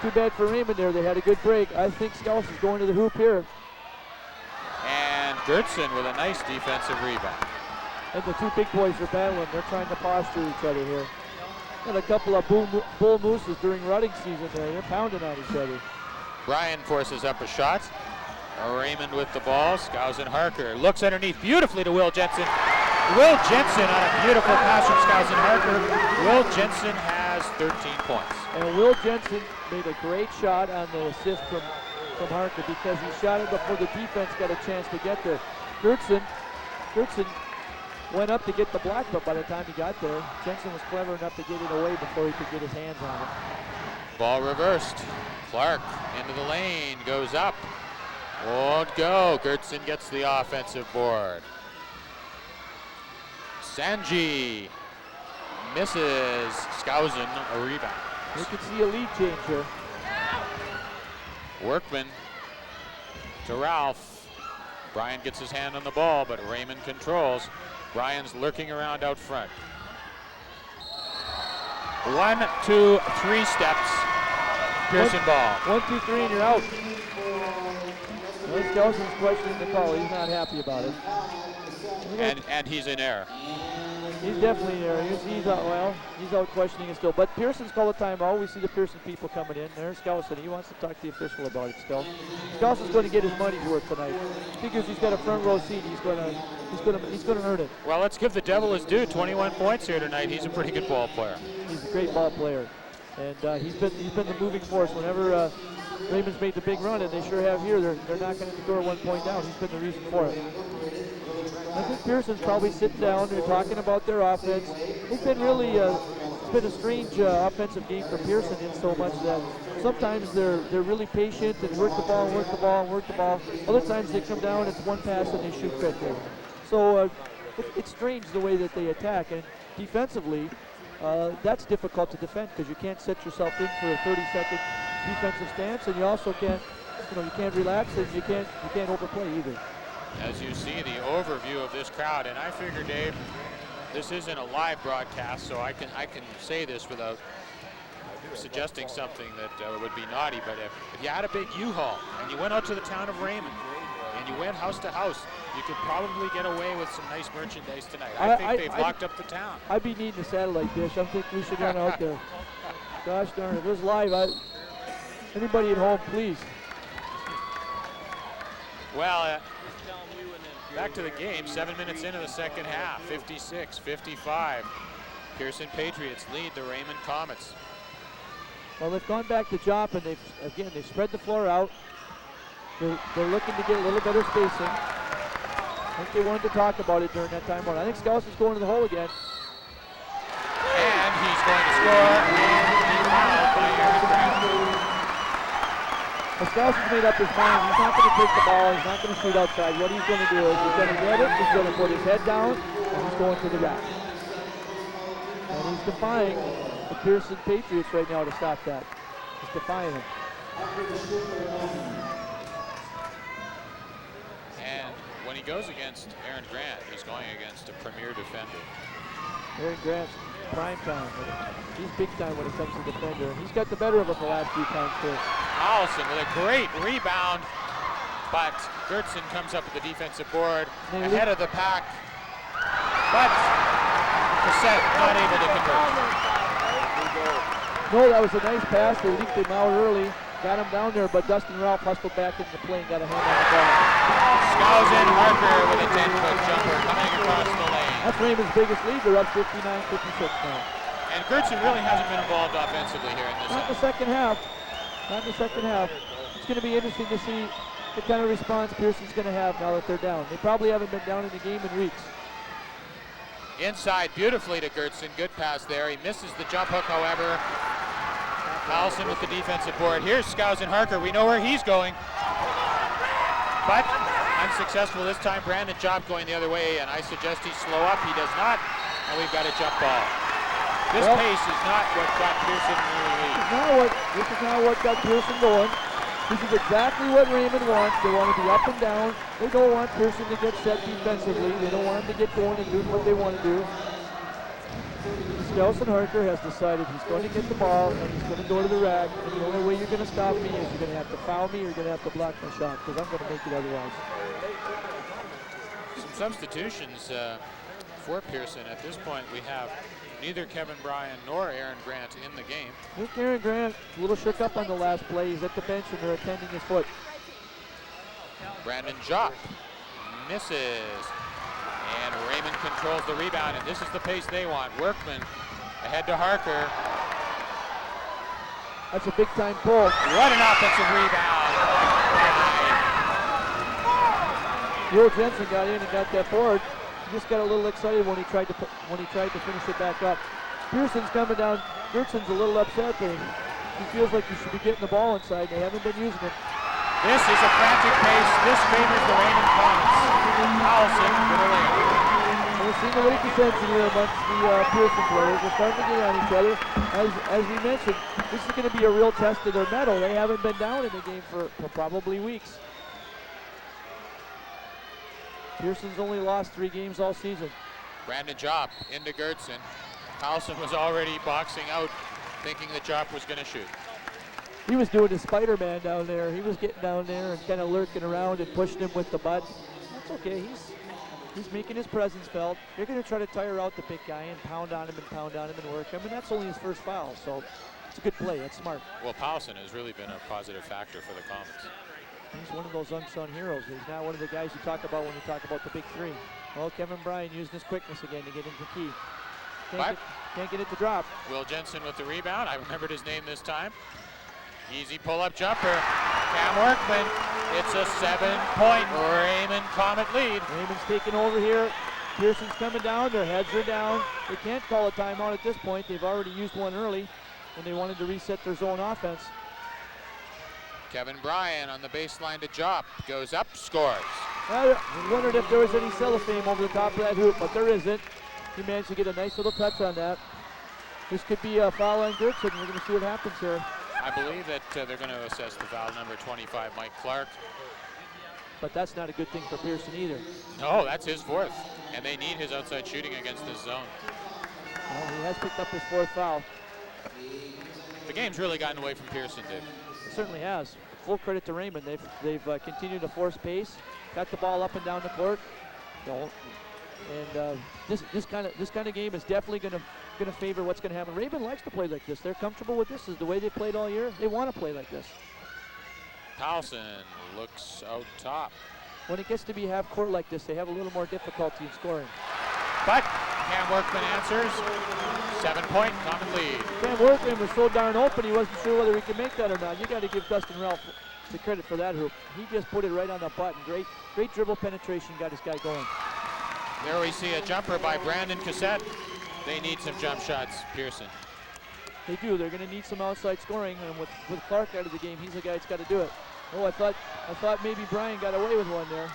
Too bad for Raymond there. They had a good break. I think Skousen's going to the hoop here. And Gertson with a nice defensive rebound. And the 2 big boys are battling. They're trying to posture each other here. And a couple of bull mooses during rutting season there. They're pounding on each other. Bryan forces up a shot. Raymond with the ball. Skousen Harker looks underneath beautifully to Will Jensen. Will Jensen on a beautiful pass from Skousen Harker. Will Jensen has 13 points. And Will Jensen made a great shot on the assist from Harker because he shot it before the defense got a chance to get there. Gertson went up to get the block, but by the time he got there, Jensen was clever enough to get it away before he could get his hands on it. Ball reversed. Clark into the lane, goes up. Won't go. Gertson gets the offensive board. Sanji misses. Skousen a rebound. You can see a lead change here. Workman to Ralph. Bryan gets his hand on the ball, but Raymond controls. Bryan's lurking around out front. 1, 2, 3 steps. Pearson ball. 1, 2, 3, and you're out. Skousen's questioning the call. He's not happy about it. And he's in error. He's definitely there. He's out questioning it still. But Pearson's called a timeout. We see the Pearson people coming in. There's Skousen. He wants to talk to the official about it still. Skousen's going to get his money's worth tonight. Figures he's got a front row seat. He's going to earn it. Well, let's give the devil his due. 21 points here tonight. He's a pretty good ball player. He's a great ball player, and he's been the moving force whenever Raymond's made the big run, and they sure have here. They're not going to score 1 point down. He's been the reason for it. I think Pearson's probably sitting down. They're talking about their offense. It's been really it's been a strange offensive game for Pearson in so much that sometimes they're really patient and work the ball and work the ball and work the ball. Other times they come down, it's one pass and they shoot quickly. So it's strange the way that they attack. And defensively, that's difficult to defend because you can't set yourself in for a 30-second defensive stance, and you also can't, you can't relax, and you can't overplay either. As you see the overview of this crowd, and I figure, Dave, this isn't a live broadcast, so I can say this without suggesting something that would be naughty, but if you had a big U-Haul and you went out to the town of Raymond and you went house to house, you could probably get away with some nice merchandise tonight. I think they've locked up the town. I'd be needing a satellite dish. I think we should run out there. Gosh darn it, this live. Anybody at home, please. Well, back to the game, 7 minutes into the second half, 56-55. Pearson Patriots lead the Raymond Comets. Well, they've gone back to Jop, and they've spread the floor out. They're looking to get a little better spacing. I think they wanted to talk about it during that time. I think Skouson's going to the hole again. And he's going to score, and he's fouled by Aaron Grant. Skouson's made up his mind. He's not going to take the ball. He's not going to shoot outside. What he's going to do is he's going to get it. He's going to put his head down, and he's going to the rack. And he's defying the Pearson Patriots right now to stop that. He's defying them. And when he goes against Aaron Grant, he's going against a premier defender. Aaron Grant's prime time. He's big time when it comes to defender. He's got the better of him the last few times too. Allison with a great rebound, but Gertson comes up with the defensive board ahead of the pack, but Cassette not able to convert. No, that was a nice pass. They leaked him out early, got him down there, but Dustin Ralph hustled back into the play and got a hand on the ball. Skousen Harker with a 10-foot jumper coming across the lane. That's Raymond's biggest lead. They're up 59-56 now. And Gertson really hasn't been involved offensively here in this Not in the second half. Not in the second half. It's going to be interesting to see what kind of response Pearson's going to have now that they're down. They probably haven't been down in the game in weeks. Inside beautifully to Gertson. Good pass there. He misses the jump hook, however. Allison with the defensive board. Here's Skousen Harker. We know where he's going. But unsuccessful this time. Brandon Job going the other way, and I suggest he slow up. He does not, and we've got a jump ball. This pace is not what got Pearson in the lead. This is not what got Pearson going. This is exactly what Raymond wants. They want to be up and down. They don't want Pearson to get set defensively. They don't want him to get going and do what they want to do. Skousen Harker has decided he's going to get the ball and he's going to go to the rack. And the only way you're going to stop me is you're going to have to foul me or you're going to have to block my shot because I'm going to make it otherwise. Some substitutions for Pearson. At this point, we have neither Kevin Bryan nor Aaron Grant in the game. I think Aaron Grant a little shook up on the last play. He's at the bench and they're attending his foot. Brandon Jopp misses. And Raymond controls the rebound, and this is the pace they want. Workman ahead to Harker. That's a big-time pull. What an offensive rebound. Will Jensen got in and got that board. He just got a little excited when he tried to finish it back up. Pearson's coming down. Gertson's a little upset there. He feels like he should be getting the ball inside. They haven't been using it. This is a frantic pace. This favors the Raymond Comets. Allison with a layup. We're seeing a little dissension here amongst the Pearson players. They're starting to get on each other. As we mentioned, this is going to be a real test of their mettle. They haven't been down in the game for probably weeks. Pearson's only lost 3 games all season. Brandon Jopp into Gertson. Allison was already boxing out, thinking that Jopp was going to shoot. He was doing his Spider-Man down there. He was getting down there and kind of lurking around and pushing him with the butt. That's okay. He's making his presence felt. They're going to try to tire out the big guy and pound on him and work him. And that's only his first foul, so it's a good play. That's smart. Well, Powelson has really been a positive factor for the Comets. He's one of those unsung heroes. He's not one of the guys you talk about when you talk about the big 3. Well, Kevin Bryan using his quickness again to get into key. Can't get it to drop. Will Jensen with the rebound. I remembered his name this time. Easy pull-up jumper. Cam Workman. It's a 7-point Raymond Comet lead. Raymond's taking over here. Pearson's coming down. Their heads are down. They can't call a timeout at this point. They've already used one early when they wanted to reset their zone offense. Kevin Bryan on the baseline to Jop. Goes up, scores. I wondered if there was any cellophane over the top of that hoop, but there isn't. He managed to get a nice little touch on that. This could be a foul on Gertson. We're going to see what happens here. I believe that they're going to assess the foul, number 25, Mike Clark. But that's not a good thing for Pearson either. No, that's his fourth. And they need his outside shooting against this zone. Well, he has picked up his fourth foul. The game's really gotten away from Pearson, Dave. It certainly has. Full credit to Raymond. They've continued to force pace, got the ball up and down the court. And this kind of game is definitely going to favor what's going to happen. Raymond likes to play like this. They're comfortable with this. Is the way they played all year. They want to play like this. Powelson looks out top. When it gets to be half court like this, they have a little more difficulty in scoring. But Cam Workman answers. 7-point Comet lead. Cam Workman was so darn open, he wasn't sure whether he could make that or not. You got to give Dustin Ralph the credit for that hoop. He just put it right on the button. Great dribble penetration, got his guy going. There we see a jumper by Brandon Cassette. They need some jump shots, Pearson. They do. They're going to need some outside scoring, and with Clark out of the game, he's the guy that's got to do it. Oh, I thought maybe Brian got away with one there.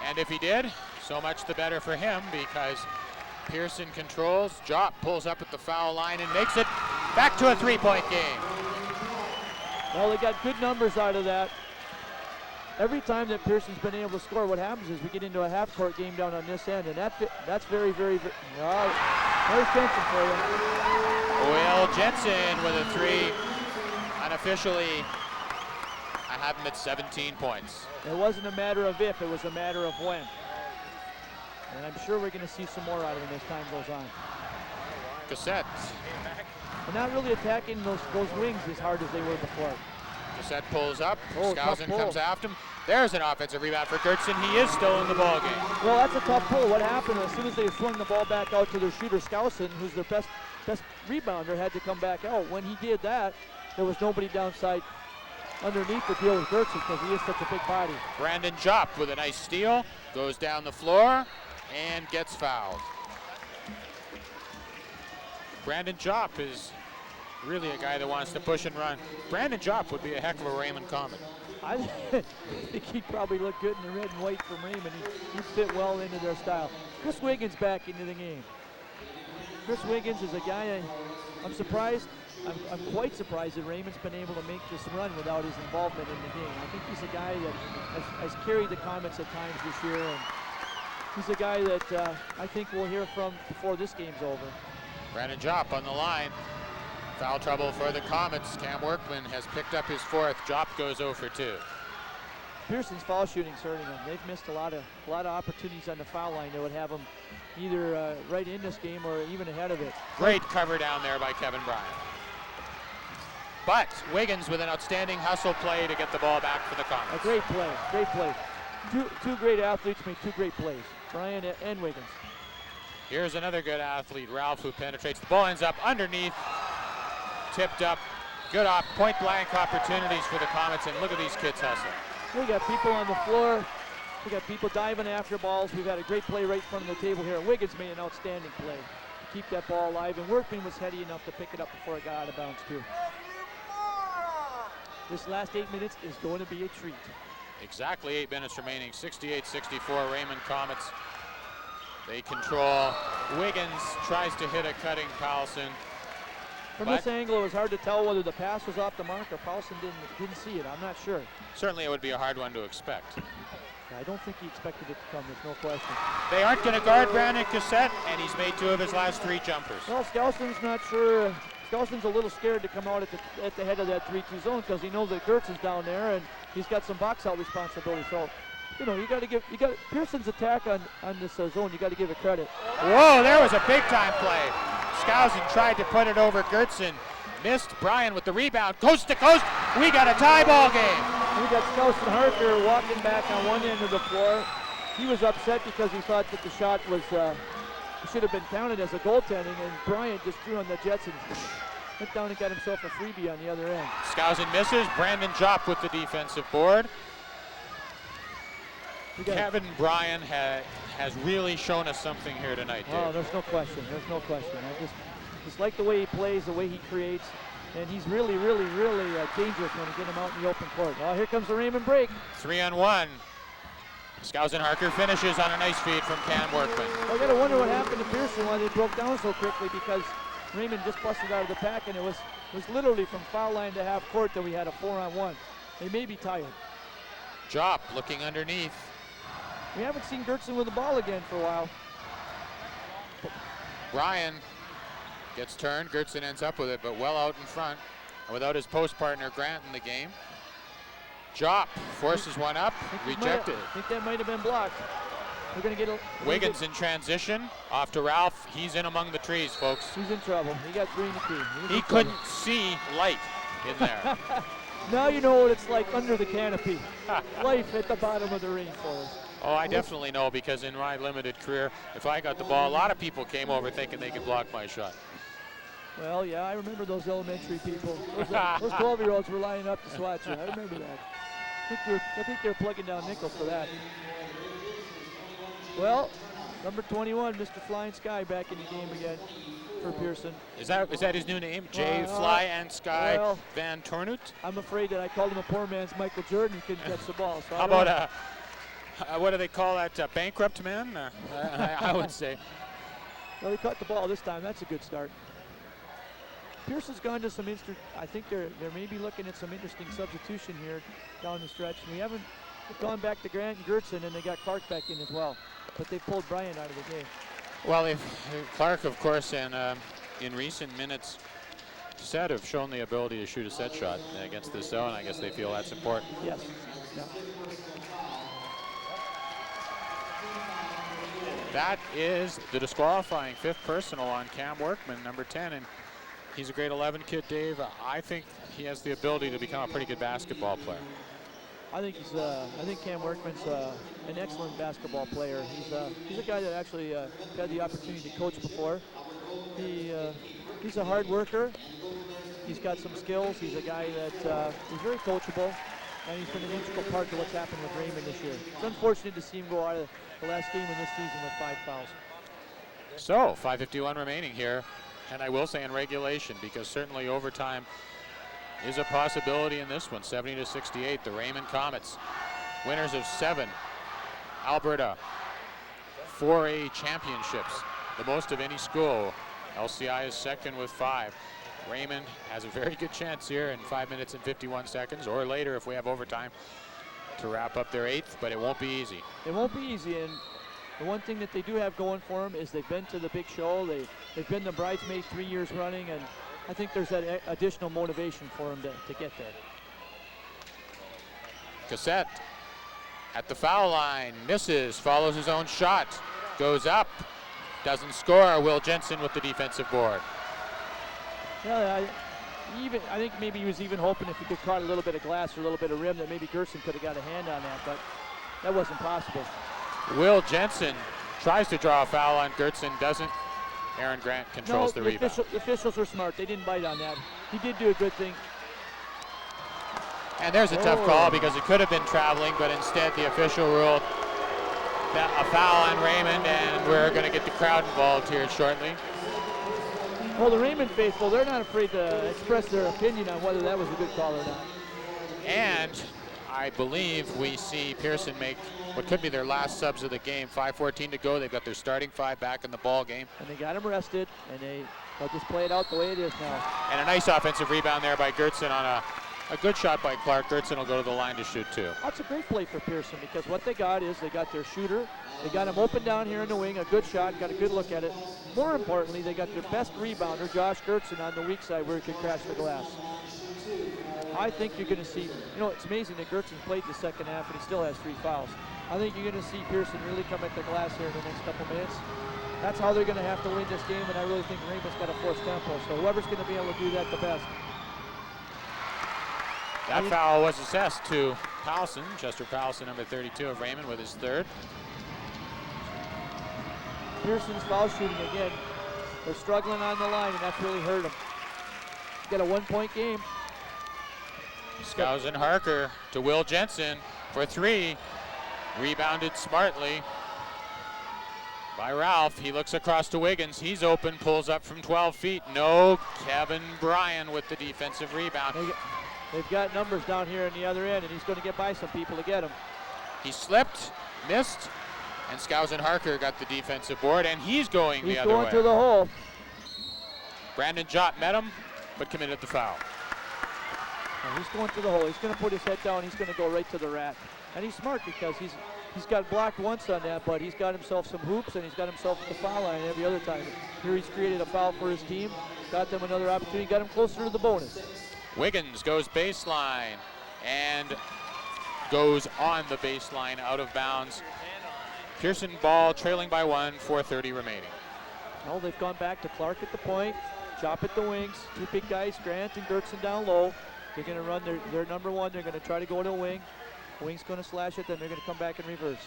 And if he did, so much the better for him, because Pearson controls. Jop pulls up at the foul line and makes it back to a 3-point game. Well, they got good numbers out of that. Every time that Pearson's been able to score, what happens is we get into a half-court game down on this end, and that's very, very, there's Jensen for you. Will Jensen with a 3. Unofficially, I have him at 17 points. It wasn't a matter of if, it was a matter of when. And I'm sure we're going to see some more out of him as time goes on. Cassette. They're not really attacking those wings as hard as they were before. Cassette pulls up. Oh, Skousen comes after him. There's an offensive rebound for Gertson. He is still in the ball game. Well, that's a tough pull. What happened as soon as they swung the ball back out to their shooter, Skousen, who's their best rebounder, had to come back out. When he did that, there was nobody downside underneath to deal with Gertson because he is such a big body. Brandon Jop with a nice steal. Goes down the floor and gets fouled. Brandon Jop is really a guy that wants to push and run. Brandon Jop would be a heck of a Raymond Comet. I think he'd probably look good in the red and white from Raymond. He'd fit well into their style. Chris Wiggins back into the game. Chris Wiggins is a guy I'm surprised. I'm quite surprised that Raymond's been able to make this run without his involvement in the game. I think he's a guy that has carried the Comets at times this year, and he's a guy that I think we'll hear from before this game's over. Brandon Jop on the line. Foul trouble for the Comets. Cam Workman has picked up his fourth. Jop goes 0 for 2. Pearson's foul shooting's hurting them. They've missed a lot of opportunities on the foul line that would have them either right in this game or even ahead of it. Great cover down there by Kevin Bryan. But Wiggins with an outstanding hustle play to get the ball back for the Comets. A great play, great play. Two great athletes make two great plays, Bryan and Wiggins. Here's another good athlete, Ralph, who penetrates. The ball ends up underneath, tipped up. Good point blank opportunities for the Comets, and look at these kids hustle. We got people on the floor. We got people diving after balls. We've got a great play right in front of the table here. Wiggins made an outstanding play to keep that ball alive, and Workman was heady enough to pick it up before it got out of bounds too. This last 8 minutes is going to be a treat. Exactly 8 minutes remaining. 68-64 Raymond Comets. They control. Wiggins tries to hit a cutting Powelson. From this angle, it was hard to tell whether the pass was off the mark or Powelson didn't see it. I'm not sure. Certainly it would be a hard one to expect. I don't think he expected it to come, there's no question. They aren't going to guard Brandon Cassette, and he's made 2 of his last 3 jumpers. Well, Skousen's not sure. Skousen's a little scared to come out at the head of that 3-2 zone because he knows that Gertson's down there and he's got some box out responsibility. So, you know, Pearson's attack on this zone, you got to give it credit. Whoa, there was a big time play. Skousen tried to put it over Gertson. Missed. Bryan with the rebound. Coast to coast. We got a tie ball game. We got Skousen Harker walking back on one end of the floor. He was upset because he thought that the shot was should have been counted as a goaltending, and Bryan just threw on the Jets and went down and got himself a freebie on the other end. Skousen misses. Brandon Jopp with the defensive board. Kevin Bryan has really shown us something here tonight, Dave. Oh, there's no question. There's no question. I just like the way he plays, the way he creates, and he's really dangerous when you get him out in the open court. Oh, here comes the Raymond break. 3-on-1. Skousen Harker finishes on a nice feed from Cam Workman. I gotta wonder what happened to Pearson, why they broke down so quickly, because Raymond just busted out of the pack, and it was literally from foul line to half court that we had a 4-on-1. They may be tired. Jopp looking underneath. We haven't seen Gertson with the ball again for a while. Bryan gets turned. Gertson ends up with it, but well out in front. And without his post partner Grant in the game. Jopp forces one up, rejected. I think that might have been blocked. We're gonna get a Wiggins in transition, off to Ralph. He's in among the trees, folks. He's in trouble. He got 3 in the key. He couldn't see light in there. Now you know what it's like under the canopy. Life at the bottom of the rainforest. Oh, I definitely know, because in my limited career, if I got the ball, a lot of people came over thinking they could block my shot. Well, yeah, I remember those elementary people. Those 12-year-olds were lining up to swat you. I remember that. I think they were plugging down nickels for that. Well, number 21, Mr. Flying Sky, back in the game again for Pearson. Is that his new name? Jay Fly and Sky Van Tornut? I'm afraid that I called him a poor man's Michael Jordan. He couldn't catch the ball. So how about what do they call that? Bankrupt man? I would say. Well, he caught the ball this time. That's a good start. Pearson's gone to some I think they're maybe looking at some interesting substitution here down the stretch. We haven't gone back to Grant and Gertson, and they got Clark back in as well. But they pulled Bryan out of the game. Well, Clark, of course, in recent minutes, said have shown the ability to shoot a set shot against this zone. I guess they feel that's important. Yes. Yeah. That is the disqualifying 5th personal on Cam Workman, number 10, and he's a grade 11 kid, Dave. I think he has the ability to become a pretty good basketball player. I think Cam Workman's an excellent basketball player. He's a guy that actually had the opportunity to coach before. He's a hard worker. He's got some skills. He's a guy that is very coachable, and he's been an integral part to what's happened with Raymond this year. It's unfortunate to see him go out of the last game of this season with 5 fouls. So 5:51 remaining here, and I will say in regulation, because certainly overtime is a possibility in this one. 70-68, the Raymond Comets, winners of 7 Alberta 4A championships, the most of any school. LCI is second with 5. Raymond has a very good chance here in 5 minutes and 51 seconds, or later if we have overtime, to wrap up their 8th, but it won't be easy. It won't be easy, and the one thing that they do have going for them is they've been to the big show. They've been the bridesmaids 3 years running, and I think there's that additional motivation for them to get there. Cassette at the foul line, misses, follows his own shot, goes up, doesn't score. Will Jensen with the defensive board. Yeah, I think maybe he was even hoping if he could caught a little bit of glass or a little bit of rim that maybe Gertson could have got a hand on that, but that wasn't possible. Will Jensen tries to draw a foul on Gertson, doesn't. Aaron Grant controls the rebound. The officials were smart. They didn't bite on that. He did do a good thing. And there's a tough call, because it could have been traveling, but instead the official ruled that a foul on Raymond, and we're going to get the crowd involved here shortly. Well, the Raymond faithful, they're not afraid to express their opinion on whether that was a good call or not. And I believe we see Pearson make what could be their last subs of the game. 5:14 to go. They've got their starting 5 back in the ball game. And they got him rested, and they'll just play it out the way it is now. And a nice offensive rebound there by Gertson on a good shot by Clark. Gertson will go to the line to shoot 2. That's a great play for Pearson, because what they got is they got their shooter. They got him open down here in the wing, a good shot, got a good look at it. More importantly, they got their best rebounder, Josh Gertson, on the weak side where he could crash the glass. I think you're going to see, it's amazing that Gertson played the second half and he still has 3 fouls. I think you're going to see Pearson really come at the glass here in the next couple minutes. That's how they're going to have to win this game, and I really think Raymond's got a forced tempo. So whoever's going to be able to do that the best. That foul was assessed to Powelson, Chester Powelson, number 32 of Raymond, with his 3rd. Pearson's foul shooting again. They're struggling on the line, and that's really hurt them. got a 1-point game. Skousen Harker to Will Jensen for 3. Rebounded smartly by Ralph. He looks across to Wiggins. He's open, pulls up from 12 feet. No, Kevin Bryan with the defensive rebound. They've got numbers down here on the other end, and he's going to get by some people to get him. He slipped, missed, and Skousen Harker got the defensive board, and he's going the other way. He's going to the hole. Brandon Jott met him, but committed the foul. And he's going to the hole. He's going to put his head down. He's going to go right to the rack. And he's smart because he's got blocked once on that, but he's got himself some hoops, and he's got himself at the foul line every other time. Here he's created a foul for his team, got them another opportunity, got him closer to the bonus. Wiggins goes baseline and goes on the baseline out of bounds. Pearson ball trailing by 1, 4:30 remaining. Well, they've gone back to Clark at the point, Chop at the wings, 2 big guys, Grant and Gertson down low. They're going to run their number 1. They're going to try to go to a wing. Wing's going to slash it, then they're going to come back in reverse.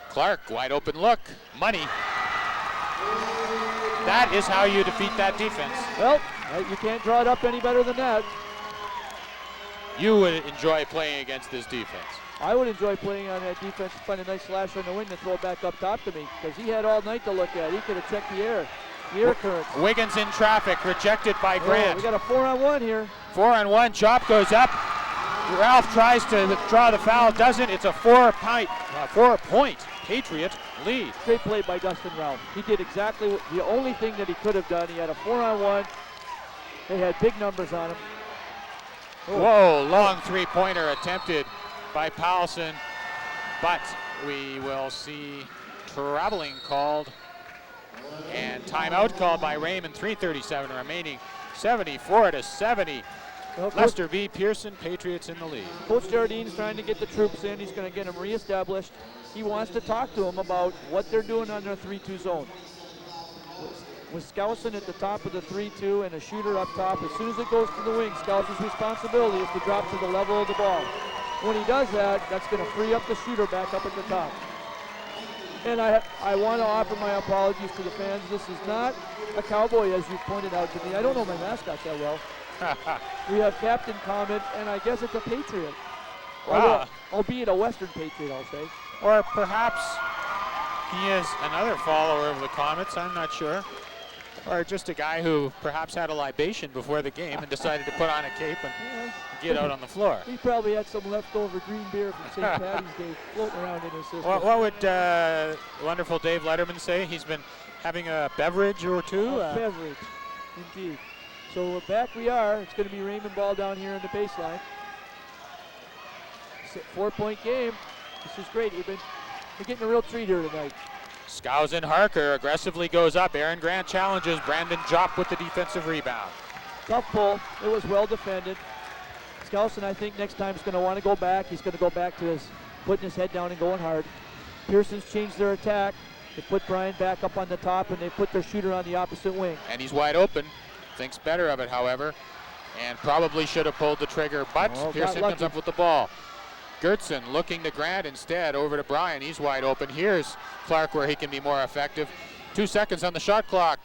Clark, wide open look, money. That is how you defeat that defense. Well, you can't draw it up any better than that. You would enjoy playing against this defense. I would enjoy playing on that defense, find a nice slash on the wing and throw it baback up top to me, because he had all night to look at. He could have checked the air currents. Wiggins in traffic, rejected by Grant. We got a 4-on-1 here. 4-on-1, Chop goes up. Ralph tries to draw the foul, doesn't. It's a 4-point Patriot lead. Great play by Dustin Ralph. He did exactly the only thing that he could have done. He had a 4-on-1. They had big numbers on him. Oh. Whoa, long 3-pointer attempted by Powelson, but we will see traveling called and timeout called by Raymond. 3:37 remaining, 74-70. Well, Lester v. Pearson, Patriots in the lead. Coach Jardine's trying to get the troops in. He's going to get them reestablished. He wants to talk to them about what they're doing on their 3-2 zone. With Skousen at the top of the 3-2 and a shooter up top, as soon as it goes to the wing, Skousen's responsibility is to drop to the level of the ball. When he does that, that's going to free up the shooter back up at the top. And I want to offer my apologies to the fans. This is not a Cowboy, as you pointed out to me. I don't know my mascots that well. We have Captain Comet, and I guess it's a Patriot. Wow. Albeit a Western Patriot, I'll say. Or perhaps he is another follower of the Comets, I'm not sure. Or just a guy who perhaps had a libation before the game and decided to put on a cape and get out on the floor. He probably had some leftover green beer from St. Patty's Day floating around in his system. What would wonderful Dave Letterman say? He's been having a beverage or two? A beverage, indeed. So back we are. It's going to be Raymond ball down here on the baseline. 4-point game. This is great. We're getting a real treat here tonight. Skousen Harker aggressively goes up. Aaron Grant challenges. Brandon Jop with the defensive rebound. Tough pull. It was well defended. Skousen, I think, next time is going to want to go back. He's going to go back to putting his head down and going hard. Pearson's changed their attack. They put Brian back up on the top, and they put their shooter on the opposite wing. And he's wide open. Thinks better of it, however, and probably should have pulled the trigger, but Pearson comes up with the ball. Gertson looking to Grant instead, over to Brian. He's wide open. Here's Clark where he can be more effective. 2 seconds on the shot clock.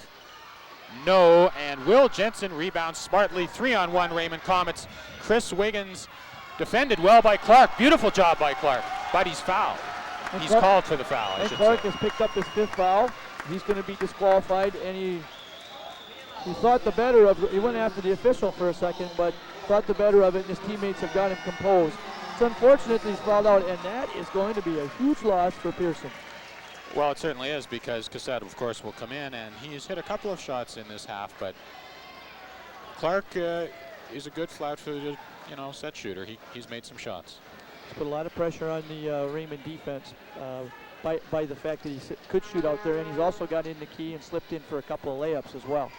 No, and Will Jensen rebounds smartly. 3-on-1 Raymond Comets. Chris Wiggins defended well by Clark. Beautiful job by Clark, but he's fouled. He's called for the foul, I should say. Clark has picked up his 5th foul. He's going to be disqualified, and he thought the better of it. He went after the official for a second, but thought the better of it, and his teammates have got him composed. It's unfortunate that he's fouled out, and that is going to be a huge loss for Pearson. Well, it certainly is, because Cassette, of course, will come in, and he's hit a couple of shots in this half, but Clark is a good flat-footed, set shooter. He's made some shots. He's put a lot of pressure on the Raymond defense by the fact that he could shoot out there, and he's also got in the key and slipped in for a couple of layups as well.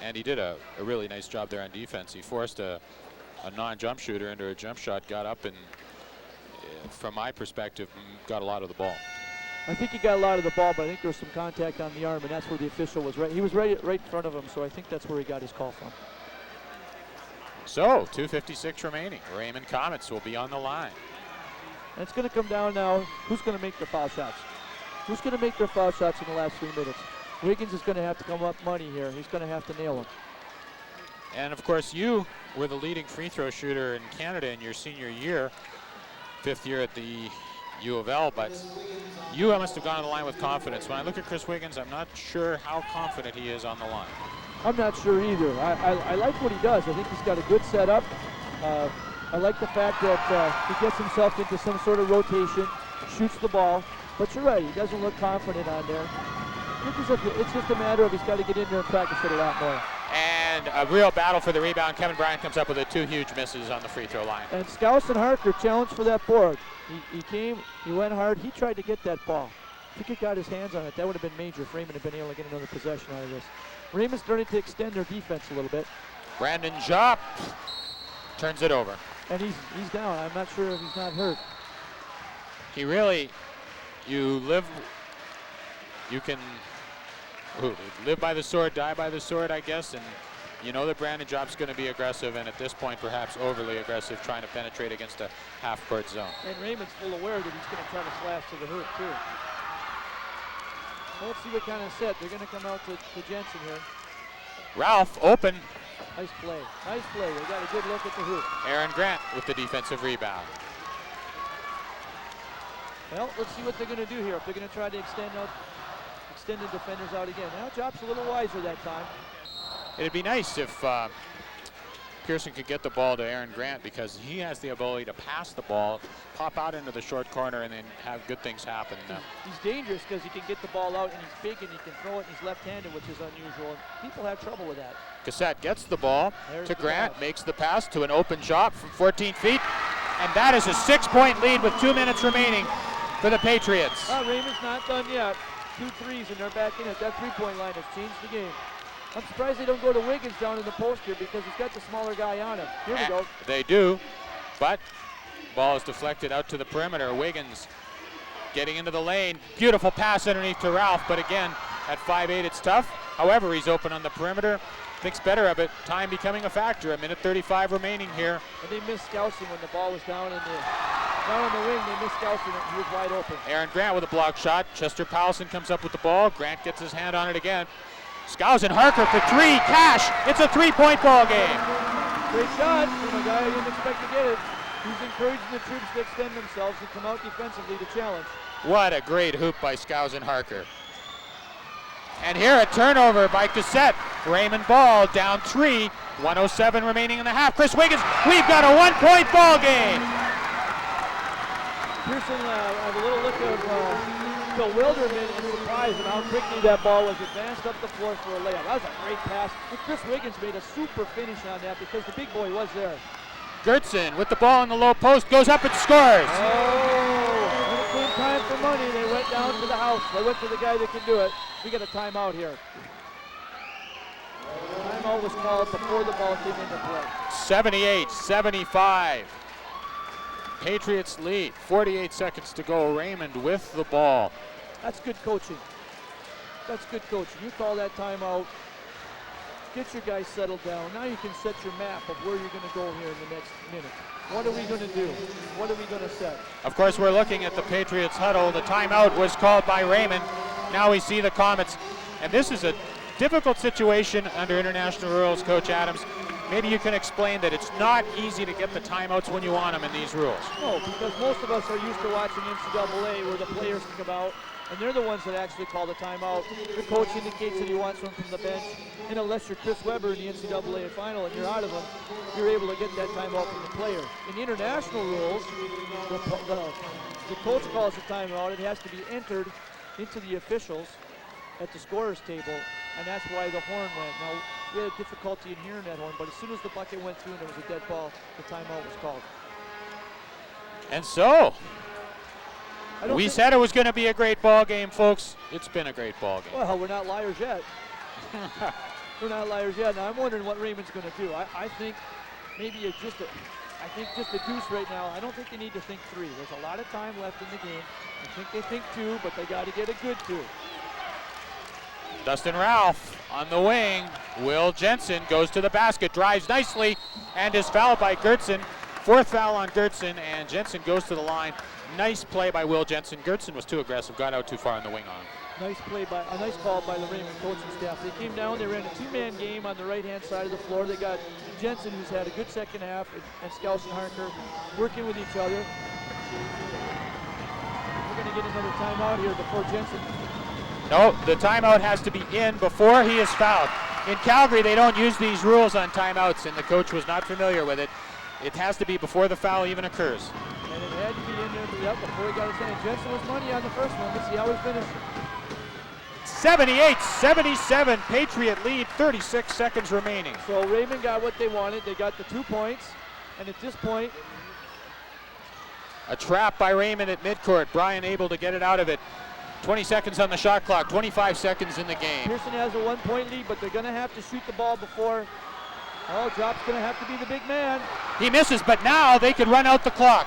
And he did a really nice job there on defense. He forced a non-jump shooter into a jump shot, got up, and from my perspective, got a lot of the ball. I think he got a lot of the ball, but I think there was some contact on the arm, and that's where the official was right. He was right in front of him, so I think that's where he got his call from. So, 2:56 remaining. Raymond Comets will be on the line. And it's going to come down now. Who's going to make the foul shots? Who's going to make their foul shots in the last 3 minutes? Wiggins is going to have to come up money here. He's going to have to nail them. And of course, you were the leading free throw shooter in Canada in your senior year, 5th year at the U of L, but you must have gone on the line with confidence. When I look at Chris Wiggins, I'm not sure how confident he is on the line. I'm not sure either. I like what he does. I think he's got a good setup. I like the fact that he gets himself into some sort of rotation, shoots the ball. But you're right, he doesn't look confident on there. It's just a matter of he's got to get in there and practice it a lot more. And a real battle for the rebound. Kevin Bryant comes up with 2 huge misses on the free throw line. And Skousen Harker challenged for that board. He came, he went hard, he tried to get that ball. If he could have got his hands on it, that would have been major if Raymond had been able to get another possession out of this. Raymond's starting to extend their defense a little bit. Brandon Jopp turns it over. And he's down. I'm not sure if he's not hurt. He really, you can live by the sword, die by the sword, I guess, and you know that Brandon Jopp's going to be aggressive, and at this point perhaps overly aggressive, trying to penetrate against a half-court zone. And Raymond's full aware that he's going to try to slash to the hoop too. Well, let's see what kind of set. They're going to come out to Jensen here. Ralph open. Nice play. Nice play. They got a good look at the hoop. Aaron Grant with the defensive rebound. Well, let's see what they're going to do here. If they're going to try to extend the defenders out again. Now Jopp's a little wiser that time. It'd be nice if Pearson could get the ball to Aaron Grant, because he has the ability to pass the ball, pop out into the short corner, and then have good things happen. He's dangerous because he can get the ball out, and he's big, and he can throw it, and he's left-handed, which is unusual. And people have trouble with that. Cassette gets the ball to Grant, makes the pass to an open shot from 14 feet, and that is a 6-point lead with 2 minutes remaining for the Patriots. Raymond's not done yet. 2 threes, and they're back in it. That three-point line has changed the game. I'm surprised they don't go to Wiggins down in the post here, because he's got the smaller guy on him. Here we go. They do, but ball is deflected out to the perimeter. Wiggins getting into the lane. Beautiful pass underneath to Ralph, but again, at 5'8", it's tough. However, he's open on the perimeter. Thinks better of it. Time becoming a factor. 1:35 remaining here. And they missed Skousen when the ball was down in the wing. They missed Skousen, and he was wide open. Aaron Grant with a block shot. Chester Powelson comes up with the ball. Grant gets his hand on it again. Skousen Harker for 3, cash. It's a 3-point ball game. Great shot from a guy who didn't expect to get it. He's encouraging the troops to extend themselves and come out defensively to challenge. What a great hoop by Skousen Harker. And here a turnover by Cassette. Raymond ball down 3, 1:07 remaining in the half. Chris Wiggins, we've got a 1-point ball game. Pearson had a little look of bewilderment and surprise at how quickly that ball was advanced up the floor for a layup. That was a great pass. And Chris Wiggins made a super finish on that because the big boy was there. Gertson with the ball in the low post, goes up and scores. Oh, when it came time for money, they went down to the house. They went to the guy that can do it. We got a timeout here. Timeout was called before the ball came into play. 78-75. Patriots lead. 48 seconds to go. Raymond with the ball. That's good coaching. That's good coaching. You call that timeout. Get your guys settled down. Now you can set your map of where you're going to go here in the next minute. What are we going to do? What are we going to set? Of course, we're looking at the Patriots huddle. The timeout was called by Raymond. Now we see the Comets. And this is a difficult situation under international rules, Coach Adams. Maybe you can explain that it's not easy to get the timeouts when you want them in these rules. No, because most of us are used to watching NCAA where the players can come out, and they're the ones that actually call the timeout. The coach indicates that he wants one from the bench, and unless you're Chris Webber in the NCAA final and you're out of them, you're able to get that timeout from the player. In the international rules, the coach calls the timeout. It has to be entered into the officials at the scorer's table, and that's why the horn went. Now, we had difficulty in hearing that horn, but as soon as the bucket went through and there was a dead ball, the timeout was called. And so, we said it was going to be a great ball game, folks. It's been a great ball game. Well, we're not liars yet. We're not liars yet. Now, I'm wondering what Raymond's going to do. I think maybe it's just a deuce right now. I don't think they need to think 3. There's a lot of time left in the game. I think they think 2, but they got to get a good 2. Dustin Ralph on the wing. Will Jensen goes to the basket, drives nicely, and is fouled by Gertson. Fourth foul on Gertson, and Jensen goes to the line. Nice play by Will Jensen. Gertson was too aggressive, got out too far on the wing on him. Nice call by the Raymond coaching staff. They came down, they ran a two-man game on the right-hand side of the floor. They got Jensen, who's had a good second half, and Scouse and Harker working with each other. We're going to get another timeout here before Jensen. No, the timeout has to be in before he is fouled. In Calgary, they don't use these rules on timeouts, and the coach was not familiar with it. It has to be before the foul even occurs. And it had to be in there before he got his hand. Jensen was money on the first one. Let's see how he finished. 78-77, Patriot lead, 36 seconds remaining. So Raymond got what they wanted. They got the 2 points, and at this point, a trap by Raymond at midcourt. Brian able to get it out of it. 20 seconds on the shot clock, 25 seconds in the game. Pearson has a 1-point lead, but they're going to have to shoot the ball before. Oh, Drop's going to have to be the big man. He misses, but now they could run out the clock.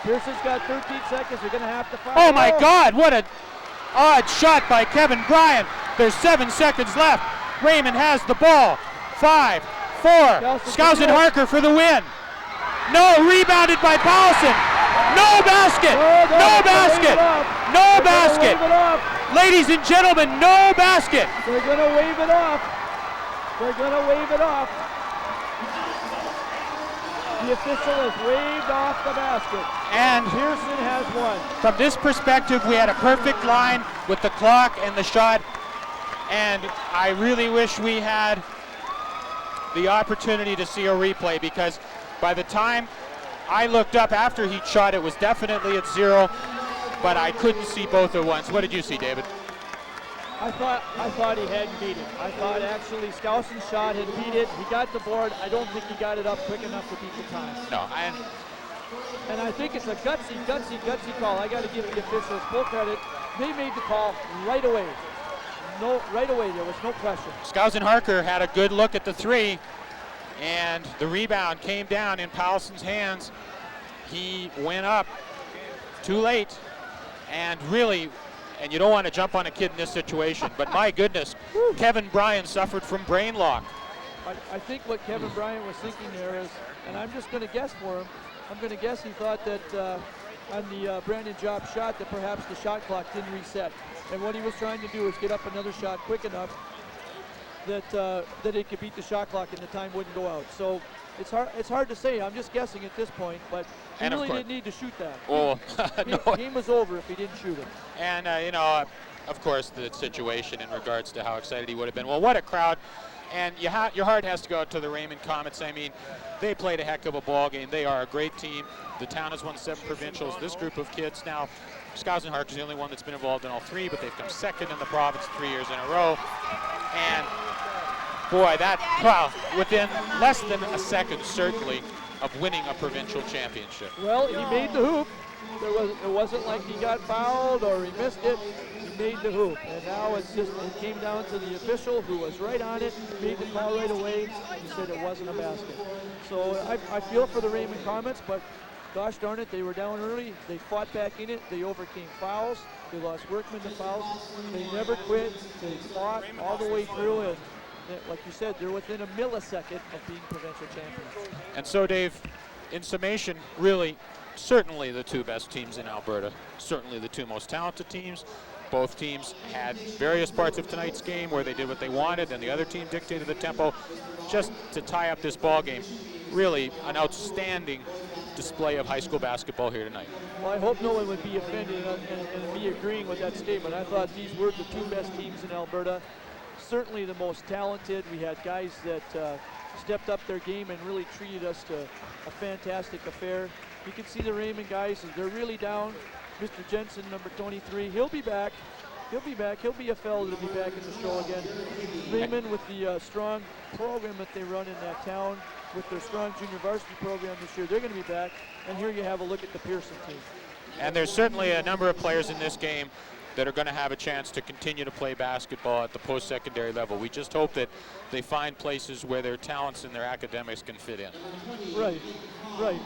Pearson's got 13 seconds. They're going to have to foul. Oh my God, what a odd shot by Kevin Bryan. There's 7 seconds left. Raymond has the ball. 5, 4. Skousen Harker for the win. No, rebounded by Paulson. No basket. No basket. No basket. Ladies and gentlemen, no basket. They're going to wave it off. They're going to wave it off. The official has waved off the basket. And Pearson has won. From this perspective, we had a perfect line with the clock and the shot. And I really wish we had the opportunity to see a replay, because by the time I looked up after he shot, it was definitely at 0, but I couldn't see both at once. What did you see, David? I thought he hadn't beat it. I thought actually Skousen's shot had beat it. He got the board. I don't think he got it up quick enough to beat the time. No, and I think it's a gutsy call. I got to give the officials full credit. They made the call right away. Right away. There was no question. Skousen Harker had a good look at the 3, and the rebound came down in Powelson's hands. He went up too late, and really, and you don't want to jump on a kid in this situation, but my goodness, Kevin Bryan suffered from brain lock. I think what Kevin Bryan was thinking there is, and I'm just going to guess for him, I'm going to guess he thought that on the Brandon Job shot that perhaps the shot clock didn't reset. And what he was trying to do is get up another shot quick enough that it could beat the shot clock and the time wouldn't go out. So it's hard to say. I'm just guessing at this point, but he really didn't need to shoot that. Oh, no. Game was over if he didn't shoot it. And, of course, the situation in regards to how excited he would have been. Well, what a crowd. And your heart has to go out to the Raymond Comets. I mean, they played a heck of a ball game. They are a great team. The town has won 7 provincials. This group of kids now, Skousen Harker is the only one that's been involved in all 3, but they've come second in the province 3 years in a row. And boy, within less than a second, certainly, of winning a provincial championship. Well, he made the hoop. It wasn't like he got fouled or he missed it. He made the hoop, and now it came down to the official who was right on it, made the call right away. He said it wasn't a basket. So I feel for the Raymond Comets, but gosh darn it, they were down early. They fought back in it. They overcame fouls. They lost workmen to fouls. They never quit. They fought all the way through, and like you said, they're within a millisecond of being provincial champions. And so, Dave, in summation, really, certainly the 2 best teams in Alberta, certainly the 2 most talented teams. Both teams had various parts of tonight's game where they did what they wanted, and the other team dictated the tempo just to tie up this ball game. Really an outstanding display of high school basketball here tonight. Well, I hope no one would be offended and me agreeing with that statement. I thought these were the 2 best teams in Alberta. Certainly the most talented. We had guys that stepped up their game and really treated us to a fantastic affair. You can see the Raymond guys, they're really down. Mr. Jensen, number 23, he'll be back. He'll be back. He'll be a fellow to be back in the show again. Raymond, with the strong program that they run in that town, with their strong junior varsity program this year, they're going to be back. And here you have a look at the Pearson team. And there's certainly a number of players in this game that are going to have a chance to continue to play basketball at the post-secondary level. We just hope that they find places where their talents and their academics can fit in. Right.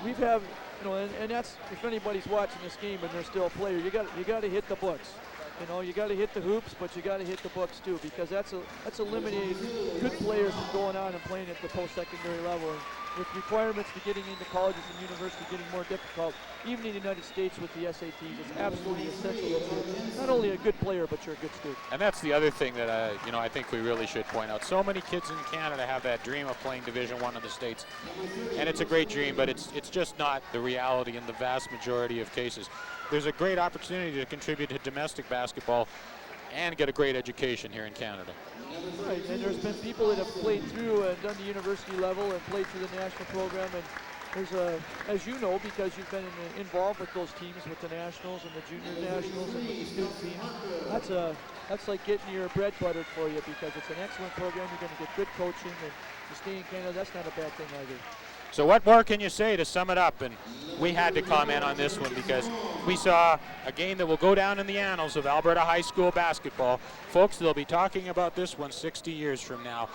We've have, and that's, if anybody's watching this game and they're still a player, you got to hit the books. You got to hit the hoops, but you got to hit the books too, because that's eliminating good players from going on and playing at the post-secondary level. with requirements to getting into colleges and universities getting more difficult, even in the United States with the SATs, it's absolutely essential that you're not only a good player, but you're a good student. And that's the other thing that I think we really should point out. So many kids in Canada have that dream of playing Division I of the States, and it's a great dream, but it's just not the reality in the vast majority of cases. There's a great opportunity to contribute to domestic basketball and get a great education here in Canada. Right, and there's been people that have played through and done the university level and played through the national program, and there's as you know, because you've been involved with those teams, with the nationals and the junior nationals and with the student teams, that's like getting your bread buttered for you, because it's an excellent program. You're going to get good coaching, and to stay in Canada, that's not a bad thing either. So what more can you say to sum it up? And we had to comment on this one because we saw a game that will go down in the annals of Alberta high school basketball. Folks, they'll be talking about this one 60 years from now.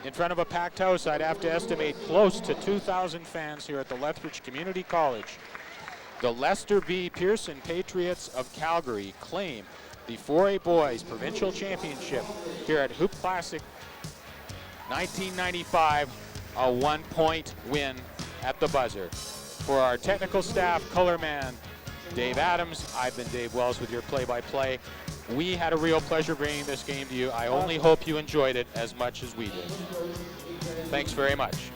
In front of a packed house, I'd have to estimate close to 2,000 fans here at the Lethbridge Community College. The Lester B. Pearson Patriots of Calgary claim the 4A Boys Provincial Championship here at Hoop Classic 1995. A 1-point win at the buzzer. For our technical staff, color man Dave Adams, I've been Dave Wells with your play-by-play. We had a real pleasure bringing this game to you. I only hope you enjoyed it as much as we did. Thanks very much.